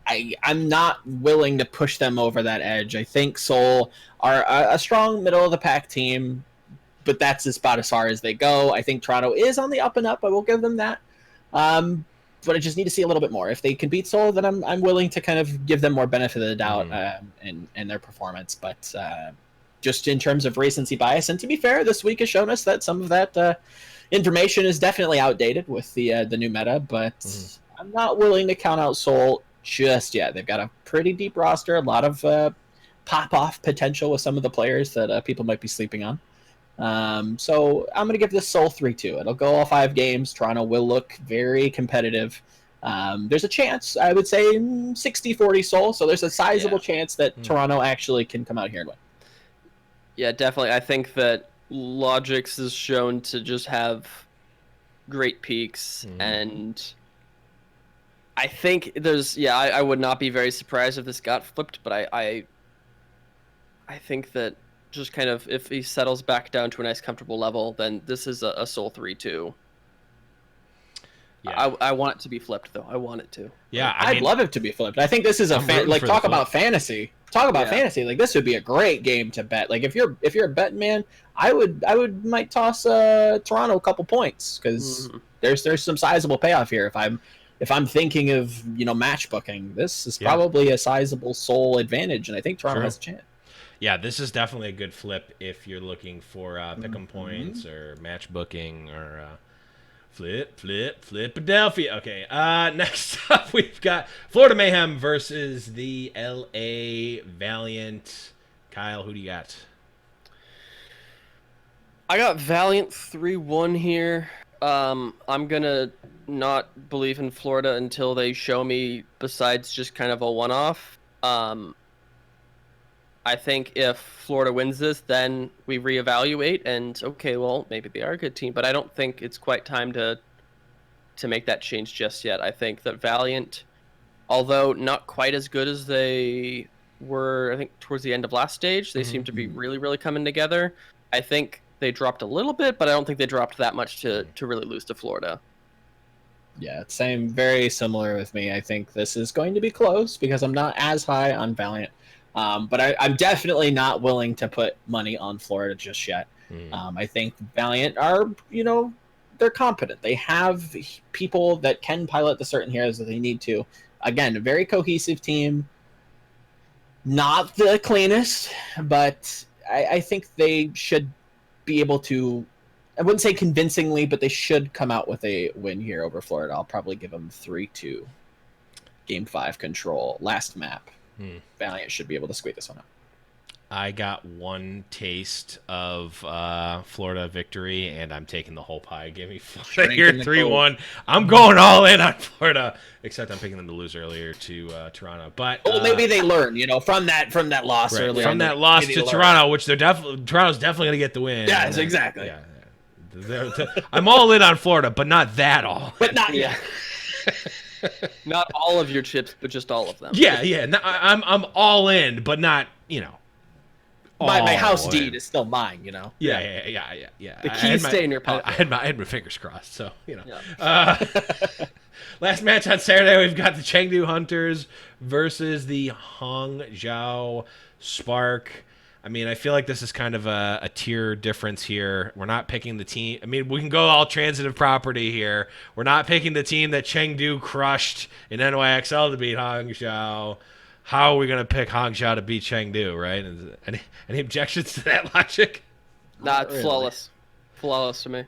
I'm not willing to push them over that edge. I think Seoul are a strong middle of the pack team, but that's about as far as they go. I think Toronto is on the up and up. I will give them that. But I just need to see a little bit more. If they can beat Seoul, then I'm willing to kind of give them more benefit of the doubt in their performance. But just in terms of recency bias, and to be fair, this week has shown us that some of that information is definitely outdated with the new meta. But I'm not willing to count out Seoul just yet. They've got a pretty deep roster, a lot of pop-off potential with some of the players that people might be sleeping on. So I'm going to give this Seoul 3-2. It'll go all 5 games. Toronto will look very competitive. There's a chance, I would say 60-40 Seoul, so there's a sizable chance that Toronto actually can come out here and win. Yeah, definitely. I think that Logix is shown to just have great peaks, and I think I would not be very surprised if this got flipped, but I think that just kind of if he settles back down to a nice comfortable level, then this is a Seoul 3-2. Yeah. I want it to be flipped though. I want it to. Yeah, I'd love it to be flipped. I think this is talk about fantasy. Talk about fantasy. Like this would be a great game to bet. Like if you're a betting man, I might toss Toronto a couple points because there's some sizable payoff here. If I'm thinking of match booking, this is probably a sizable Seoul advantage, and I think Toronto has a chance. Yeah, this is definitely a good flip if you're looking for pick'em points or match booking or Philadelphia. Okay, next up we've got Florida Mayhem versus the LA Valiant. Kyle, who do you got? I got Valiant 3-1 here. I'm gonna not believe in Florida until they show me besides just kind of a one-off. I think if Florida wins this, then we reevaluate and okay, well, maybe they are a good team, but I don't think it's quite time to to make that change just yet. I think that Valiant, although not quite as good as they were, I think towards the end of last stage, they seem to be really, really coming together. I think they dropped a little bit, but I don't think they dropped that much to really lose to Florida. Yeah, same, very similar with me. I think this is going to be close because I'm not as high on Valiant. But I'm definitely not willing to put money on Florida just yet. I think Valiant are, they're competent. They have people that can pilot the certain heroes that they need to. Again, a very cohesive team. Not the cleanest, but I think they should be able to, I wouldn't say convincingly, but they should come out with a win here over Florida. I'll probably give them 3-2. Game 5 control. Last map. Valiant should be able to squeak this one out. I got one taste of Florida victory, and I'm taking the whole pie. Give me Florida here, 3-1. I'm going all in on Florida, except I'm picking them to lose earlier to Toronto. But maybe they learn, from that loss earlier. From that loss to Toronto, which Toronto's definitely going to get the win. Yes, exactly. Yeah. I'm all in on Florida, but not that all. But not yet. Not all of your chips, but just all of them. Yeah. No, I'm all in, but not, My house deed is still mine, Yeah. The keys stay in your pocket. I had my fingers crossed, so Last match on Saturday, we've got the Chengdu Hunters versus the Hangzhou Spark. I mean, I feel like this is kind of a tier difference here. We're not picking the team. I mean, we can go all transitive property here. We're not picking the team that Chengdu crushed in NYXL to beat Hangzhou. How are we going to pick Hangzhou to beat Chengdu, right? Any objections to that logic? Not really. Flawless to me.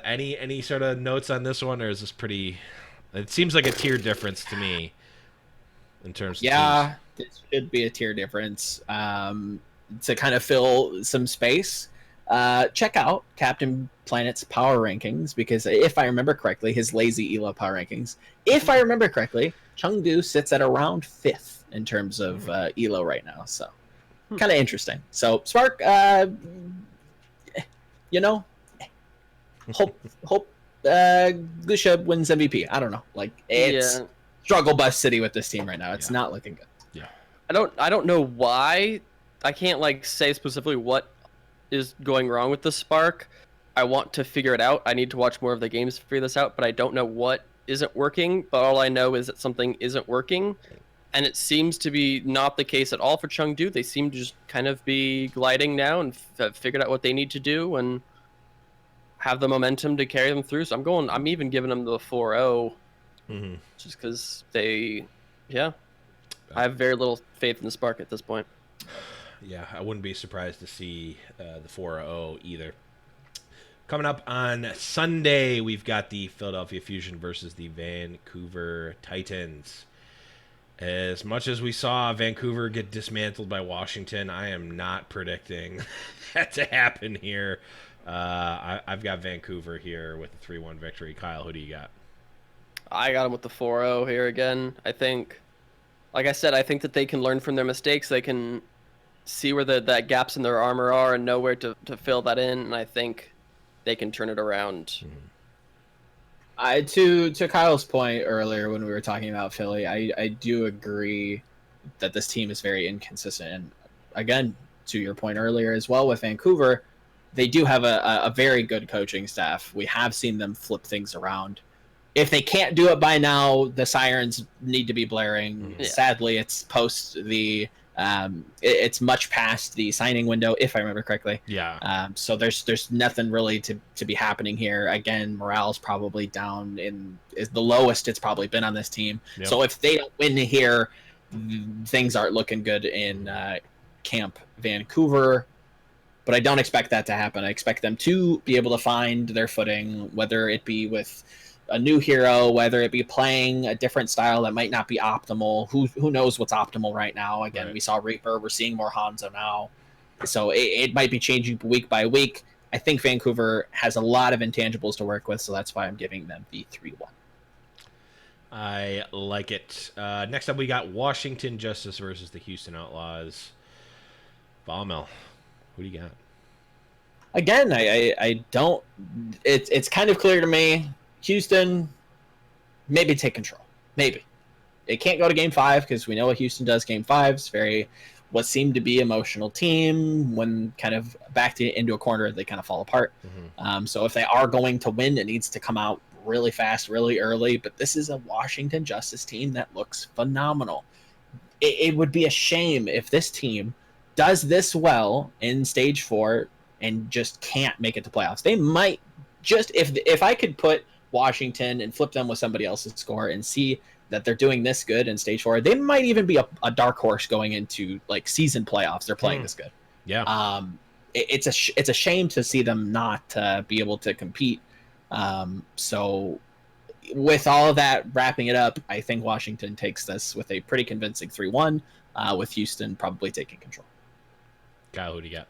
Any sort of notes on this one, or is this pretty... It seems like a tier difference to me in terms of teams. This should be a tier difference. To kind of fill some space, check out Captain Planet's power rankings, because if I remember correctly, his lazy ELO power rankings, if I remember correctly, Chengdu sits at around 5th in terms of ELO right now. So kind of interesting. So Spark, hope Gusha wins MVP. I don't know. It's struggle bus city with this team right now. It's not looking good. Yeah. I don't know why. I can't say specifically what is going wrong with the Spark. I want to figure it out. I need to watch more of the games to figure this out, but I don't know what isn't working. But all I know is that something isn't working, and it seems to be not the case at all for Chengdu. They seem to just kind of be gliding now and have figured out what they need to do and have the momentum to carry them through. So I'm even giving them the 4-0, just because I have very little faith in the Spark at this point. Yeah, I wouldn't be surprised to see the 4-0 either. Coming up on Sunday, we've got the Philadelphia Fusion versus the Vancouver Titans. As much as we saw Vancouver get dismantled by Washington, I am not predicting that to happen here. I've got Vancouver here with a 3-1 victory. Kyle, who do you got? I got them with the 4-0 here again. I think, like I said, I think that they can learn from their mistakes. They can see where that gaps in their armor are and know where to fill that in, and I think they can turn it around. To Kyle's point earlier when we were talking about Philly, I do agree that this team is very inconsistent. And again, to your point earlier as well with Vancouver, they do have a very good coaching staff. We have seen them flip things around. If they can't do it by now, the sirens need to be blaring. Yeah. Sadly, it's post the... it's much past the signing window, if I remember correctly. Yeah. So there's nothing really to be happening here. Again, morale's probably down is the lowest it's probably been on this team. Yep. So if they don't win here, things aren't looking good in Camp Vancouver. But I don't expect that to happen. I expect them to be able to find their footing, whether it be with a new hero, whether it be playing a different style that might not be optimal. Who knows what's optimal right now? Again, right. We saw Reaper. We're seeing more Hanzo now. So it might be changing week by week. I think Vancouver has a lot of intangibles to work with, so that's why I'm giving them the 3-1. I like it. Next up, we got Washington Justice versus the Houston Outlaws. Volamel, who do you got? Again, I don't... It's kind of clear to me. Houston, maybe take control. Maybe. It can't go to game 5 because we know what Houston does game 5s. Very what seemed to be emotional team. When kind of backed into a corner, they kind of fall apart. So if they are going to win, it needs to come out really fast, really early. But this is a Washington Justice team that looks phenomenal. It would be a shame if this team does this well in stage 4 and just can't make it to playoffs. They might just, if I could put Washington and flip them with somebody else's score and see that they're doing this good in stage 4, they might even be a dark horse going into like season playoffs. They're playing this good. Yeah. It's a shame to see them not be able to compete. So with all of that wrapping it up, I think Washington takes this with a pretty convincing 3-1, with Houston probably taking control. Kyle, who do you got?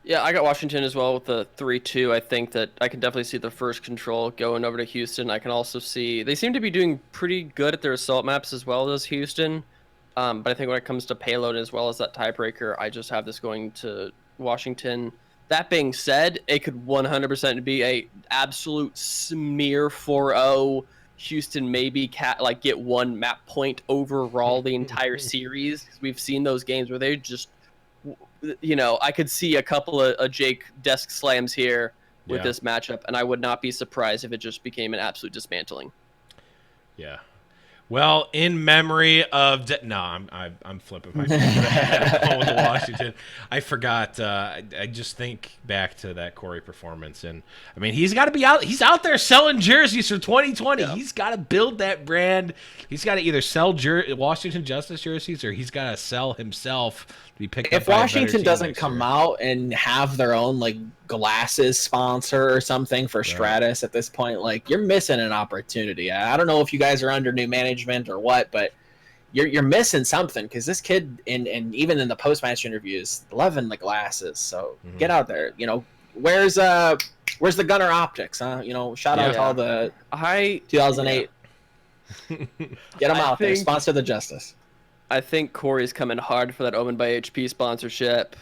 Yeah, I got Washington as well with the 3-2. I think that I can definitely see the first control going over to Houston. I can also see they seem to be doing pretty good at their assault maps as well as Houston. But I think when it comes to payload as well as that tiebreaker, I just have this going to Washington. That being said, it could 100% be a absolute smear 4-0. Houston maybe get 1 map point overall the entire series. We've seen those games where they just, I could see a couple of Jake desk slams here with this matchup, and I would not be surprised if it just became an absolute dismantling. Yeah. Well, in memory of I'm flipping my phone with the Washington. I forgot. I just think back to that Corey performance, and I mean he's got to be out. He's out there selling jerseys for 2020. Yeah. He's got to build that brand. He's got to either sell Washington Justice jerseys or he's got to sell himself to be picked up. If Washington doesn't come out and have their own like glasses sponsor or something for Stratus at this point, like you're missing an opportunity. I don't know if you guys are under new management or what, but you're missing something because this kid and even in the post-match interviews, loving the glasses. So get out there. Where's the Gunner Optics? Shout out to all the 2008. Get them out there. Sponsor the Justice. I think Corey's coming hard for that Omen by HP sponsorship.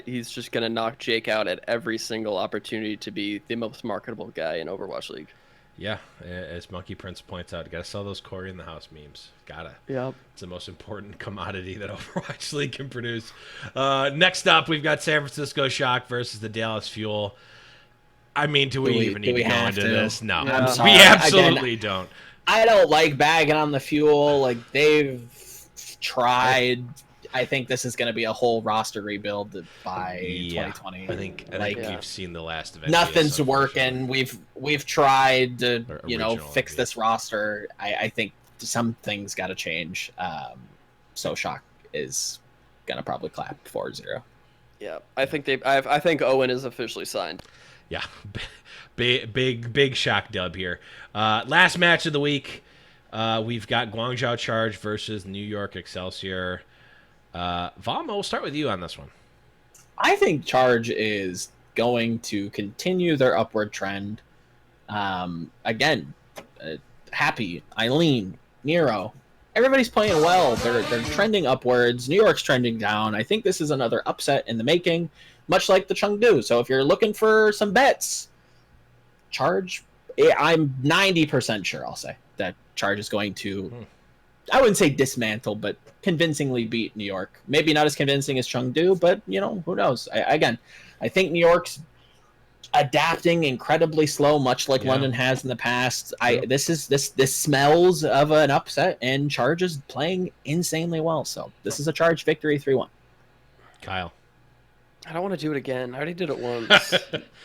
He's just going to knock Jake out at every single opportunity to be the most marketable guy in Overwatch League. Yeah, as Monkey Prince points out, got to sell those Corey in the house memes. Gotta. Yep. It's the most important commodity that Overwatch League can produce. Next up, we've got San Francisco Shock versus the Dallas Fuel. I mean, do we even need to go into this? No, we absolutely don't. I don't like bagging on the Fuel. Like, they've tried. I think this is going to be a whole roster rebuild by 2020. I think you've seen the last event. Nothing's working. We've tried to fix this roster. I think some things got to change. So Shock is going to probably clap 4-0. Yeah, I think Owen is officially signed. Yeah, big Shock dub here. Last match of the week. We've got Guangzhou Charge versus New York Excelsior. Volamel, we'll start with you on this one. I think Charge is going to continue their upward trend. Again, Happy, Eileen, Nero, everybody's playing well. They're trending upwards. New York's trending down. I think this is another upset in the making, much like the Chengdu. So if you're looking for some bets, Charge, I'm 90% sure I'll say that Charge is going to, I wouldn't say dismantle, but convincingly beat New York. Maybe not as convincing as Chengdu, but who knows? I think New York's adapting incredibly slow, much like London has in the past. This smells of an upset, and Charge is playing insanely well. So this is a Charge victory, 3-1. Kyle. I don't want to do it again. I already did it once.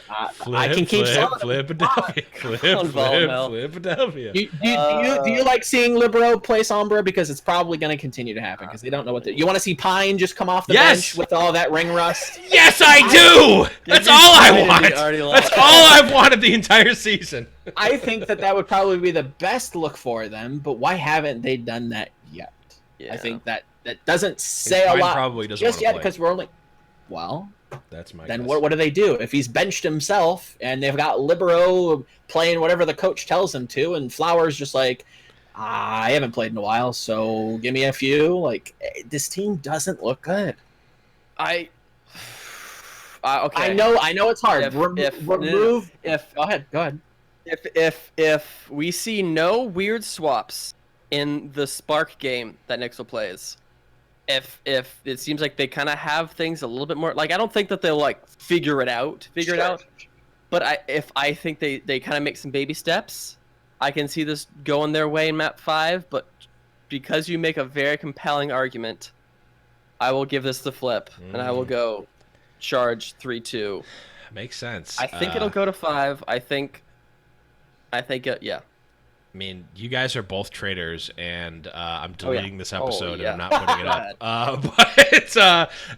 I can keep Flipadelphia. Do you like seeing Libero play Sombra? Because it's probably going to continue to happen because they don't know what to do. You want to see Pine just come off the bench with all that ring rust? Yes, I do! That's all I want! That's all I've wanted the entire season. I think that would probably be the best look for them, but why haven't they done that yet? Yeah. I think that doesn't say a lot probably doesn't just yet because we're only... Well, that's my then guess. What do they do? If he's benched himself and they've got Libero playing whatever the coach tells him to, and Flowers just like, I haven't played in a while, so give me a few. Like, this team doesn't look good. Okay. I know it's hard. Go ahead. If we see no weird swaps in the Spark game that Nixel plays, if it seems like they kind of have things a little bit more, like I don't think that they'll like figure it out, but if I think they kind of make some baby steps, I can see this going their way in map 5. But because you make a very compelling argument, I will give this the flip, and I will go charge 3-2. Makes sense. I think it'll go to 5. I think yeah. I mean, you guys are both traders, and I'm deleting this episode, yeah. and I'm not putting it up. But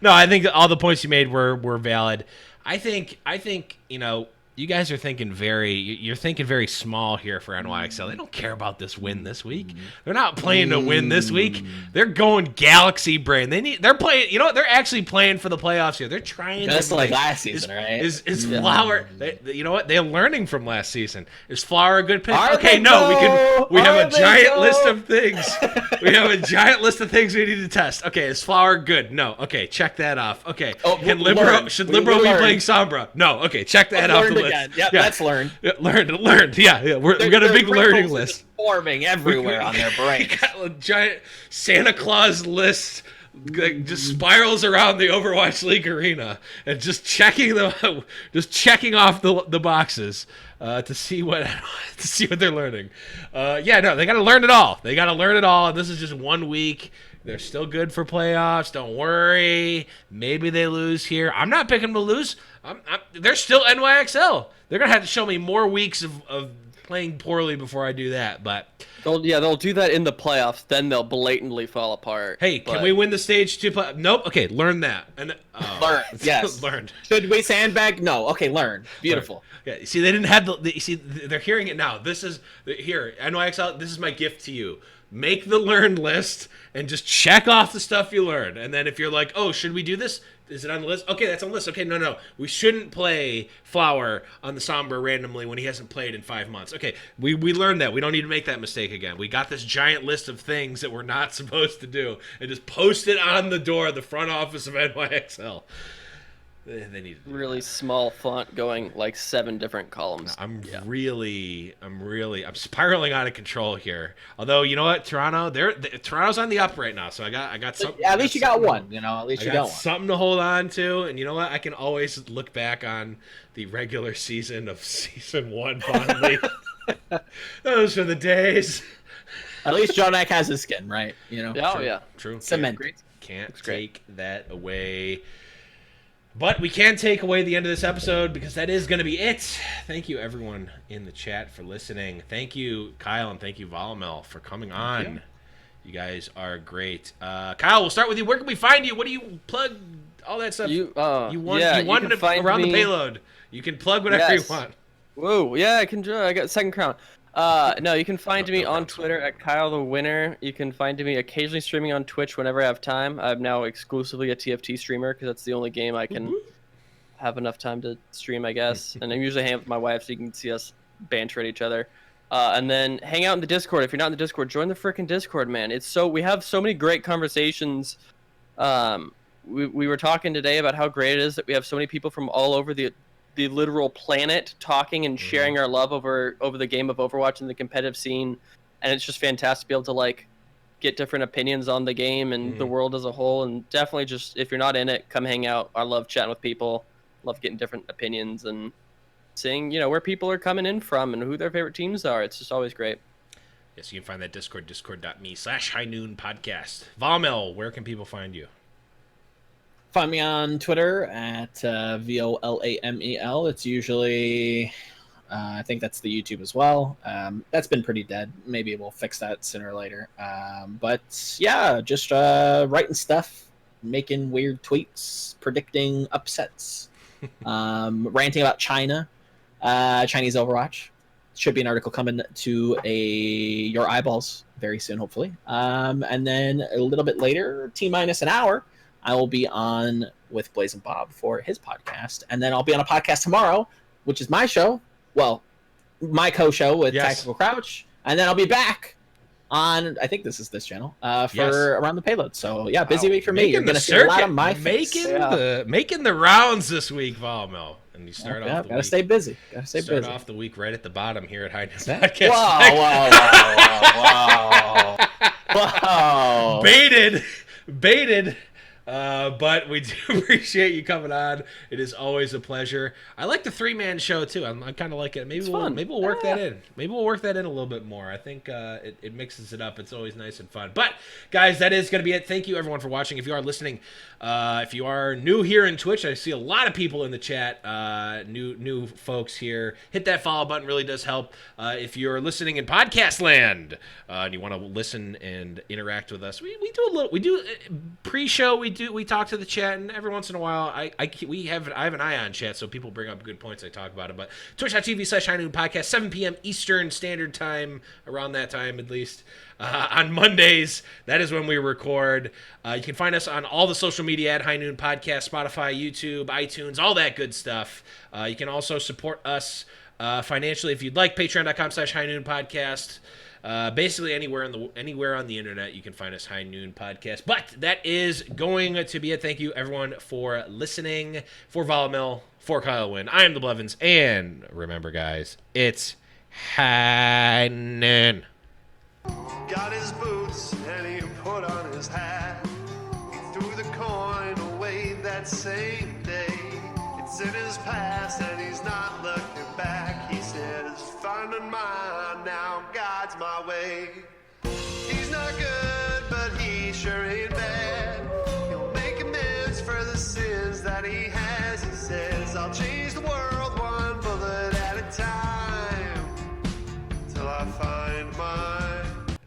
no, I think all the points you made were valid. I think you guys are thinking you're thinking very small here for NYXL. They don't care about this win this week. They're not playing to win this week. They're going Galaxy brain. They're playing. You know what? They're actually playing for the playoffs here. They're trying. Just like last season, right? Is Flower? You know what? They're learning from last season. Is Flower a good pick? Okay, no. We have a giant list of things. We have a giant list of things we need to test. Okay, is Flower good? No. Okay, check that off. Okay, should Libero be playing Sombra? No. Okay, check that off the list. Yep, yeah, that's learned. Learned. Yeah. We got a big learning list. Forming everywhere on their brains. We got a giant Santa Claus list, just spirals around the Overwatch League arena, and just checking off the boxes to see what they're learning. They got to learn it all. They got to learn it all. And this is just 1 week. They're still good for playoffs. Don't worry. Maybe they lose here. I'm not picking them to lose. They're still NYXL. They're going to have to show me more weeks of playing poorly before I do that. But they'll do that in the playoffs. Then they'll blatantly fall apart. Hey, can we win the stage 2 play? Nope. Okay, learn that. And learn. Yes. Learned. Should we sandbag? No. Okay, learn. Beautiful. Learn. Yeah. See, they didn't have they're hearing it now. This is here NYXL. This is my gift to you. Make the learned list and just check off the stuff you learned. And then if you're like, oh, should we do this? Is it on the list? Okay, that's on the list. Okay, no. We shouldn't play Flower on the Sombra randomly when he hasn't played in 5 months. Okay, we learned that. We don't need to make that mistake again. We got this giant list of things that we're not supposed to do and just post it on the door of the front office of NYXL. They need really small font going like 7 different columns. I'm spiraling out of control here. Although you know what, Toronto's on the up right now, so I got something. At least you got one. At least you got one. Something to hold on to, and you know what? I can always look back on the regular season of season 1 fondly. Those are the days. At least Jonak has his skin, right? True. Cement. Can't take that away. But we can take away the end of this episode because that is going to be it. Thank you, everyone in the chat, for listening. Thank you, Kyle, and thank you, Volamel, for coming on. You guys are great. Kyle, we'll start with you. Where can we find you? What do you plug? All that stuff. You won around the payload. You can plug whatever you want. Whoa, yeah, I can. I got second crown. No, you can find me on Twitter at Kyle the Winner. You can find me occasionally streaming on Twitch whenever I have time. I'm now exclusively a TFT streamer because that's the only game I can have enough time to stream, I guess. And I'm usually hanging out with my wife so you can see us banter at each other. And then hang out in the Discord. If you're not in the Discord, join the freaking Discord, man. We have so many great conversations. We were talking today about how great it is that we have so many people from all over the literal planet talking and sharing our love over the game of Overwatch and the competitive scene, and it's just fantastic to be able to like get different opinions on the game and the world as a whole. And definitely, just if you're not in it, come hang out. I love chatting with people, love getting different opinions and seeing where people are coming in from and who their favorite teams are. It's just always great. Yes, you can find that Discord, discord.me/highnoonpodcast. Volamel, where can people find you? Find me on Twitter at Volamel. It's usually, I think that's the YouTube as well. That's been pretty dead. Maybe we'll fix that sooner or later. But yeah, just writing stuff, making weird tweets, predicting upsets, ranting about China, Chinese Overwatch. Should be an article coming to your eyeballs very soon, hopefully. And then a little bit later, T-minus an hour, I will be on with Blaze and Bob for his podcast. And then I'll be on a podcast tomorrow, which is my show. Well, my co-show with Tactical Crouch. And then I'll be back on, I think this is this channel, for Around the Payload. So, busy week for me. You're going to see a lot of my face. Making the rounds this week, Volamel. and you start off the gotta week. stay busy. Gotta stay Start busy. off the week right at the bottom here at High Noon Wow, Podcast. wow. Baited. But we do appreciate you coming on. It is always a pleasure. I like the 3-man show too. I kind of like it. Maybe we'll work that in. Maybe we'll work that in a little bit more. I think it mixes it up. It's always nice and fun. But guys, that is going to be it. Thank you everyone for watching. If you are listening, if you are new here in Twitch, I see a lot of people in the chat. New folks here. Hit that follow button. Really does help. If you're listening in podcast land and you want to listen and interact with us, we do pre-show. We talk to the chat, and every once in a while I have an eye on chat, so people bring up good points. I talk about it. But twitch.tv/High Noon Podcast, 7 p.m. Eastern Standard Time, around that time at least. On Mondays, that is when we record. You can find us on all the social media at High Noon Podcast, Spotify, YouTube, iTunes, all that good stuff. You can also support us financially if you'd like. Patreon.com/High Noon Podcast. Basically anywhere on the internet you can find us, High Noon Podcast. But that is going to be it. Thank you everyone for listening. For Volamel, for Kyle Wynn, I am the Blevins, and remember guys, it's High Noon. Got his boots and he put on his hat. Threw the coin away that same day. It's in his past and he's not looking back. He says, finding mine now, God's my way. He's not good, but he sure ain't bad. He'll make amends for the sins that he has. He says, I'll change the world one bullet at a time till I find mine.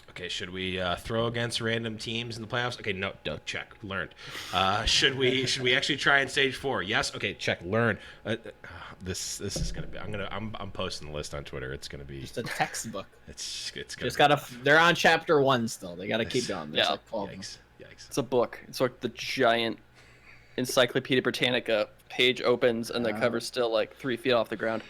Okay, should we throw against random teams in the playoffs? Okay, no, check, learned. Should we actually try in stage 4? Yes. Okay, check, learn. This is gonna be. I'm posting the list on Twitter. It's gonna be Just a textbook. It's gonna. Just gotta. They're on chapter 1 still. They gotta keep going. There's like 12 of them. Yikes. It's a book. It's like the giant Encyclopedia Britannica page opens and the cover's still like 3 feet off the ground.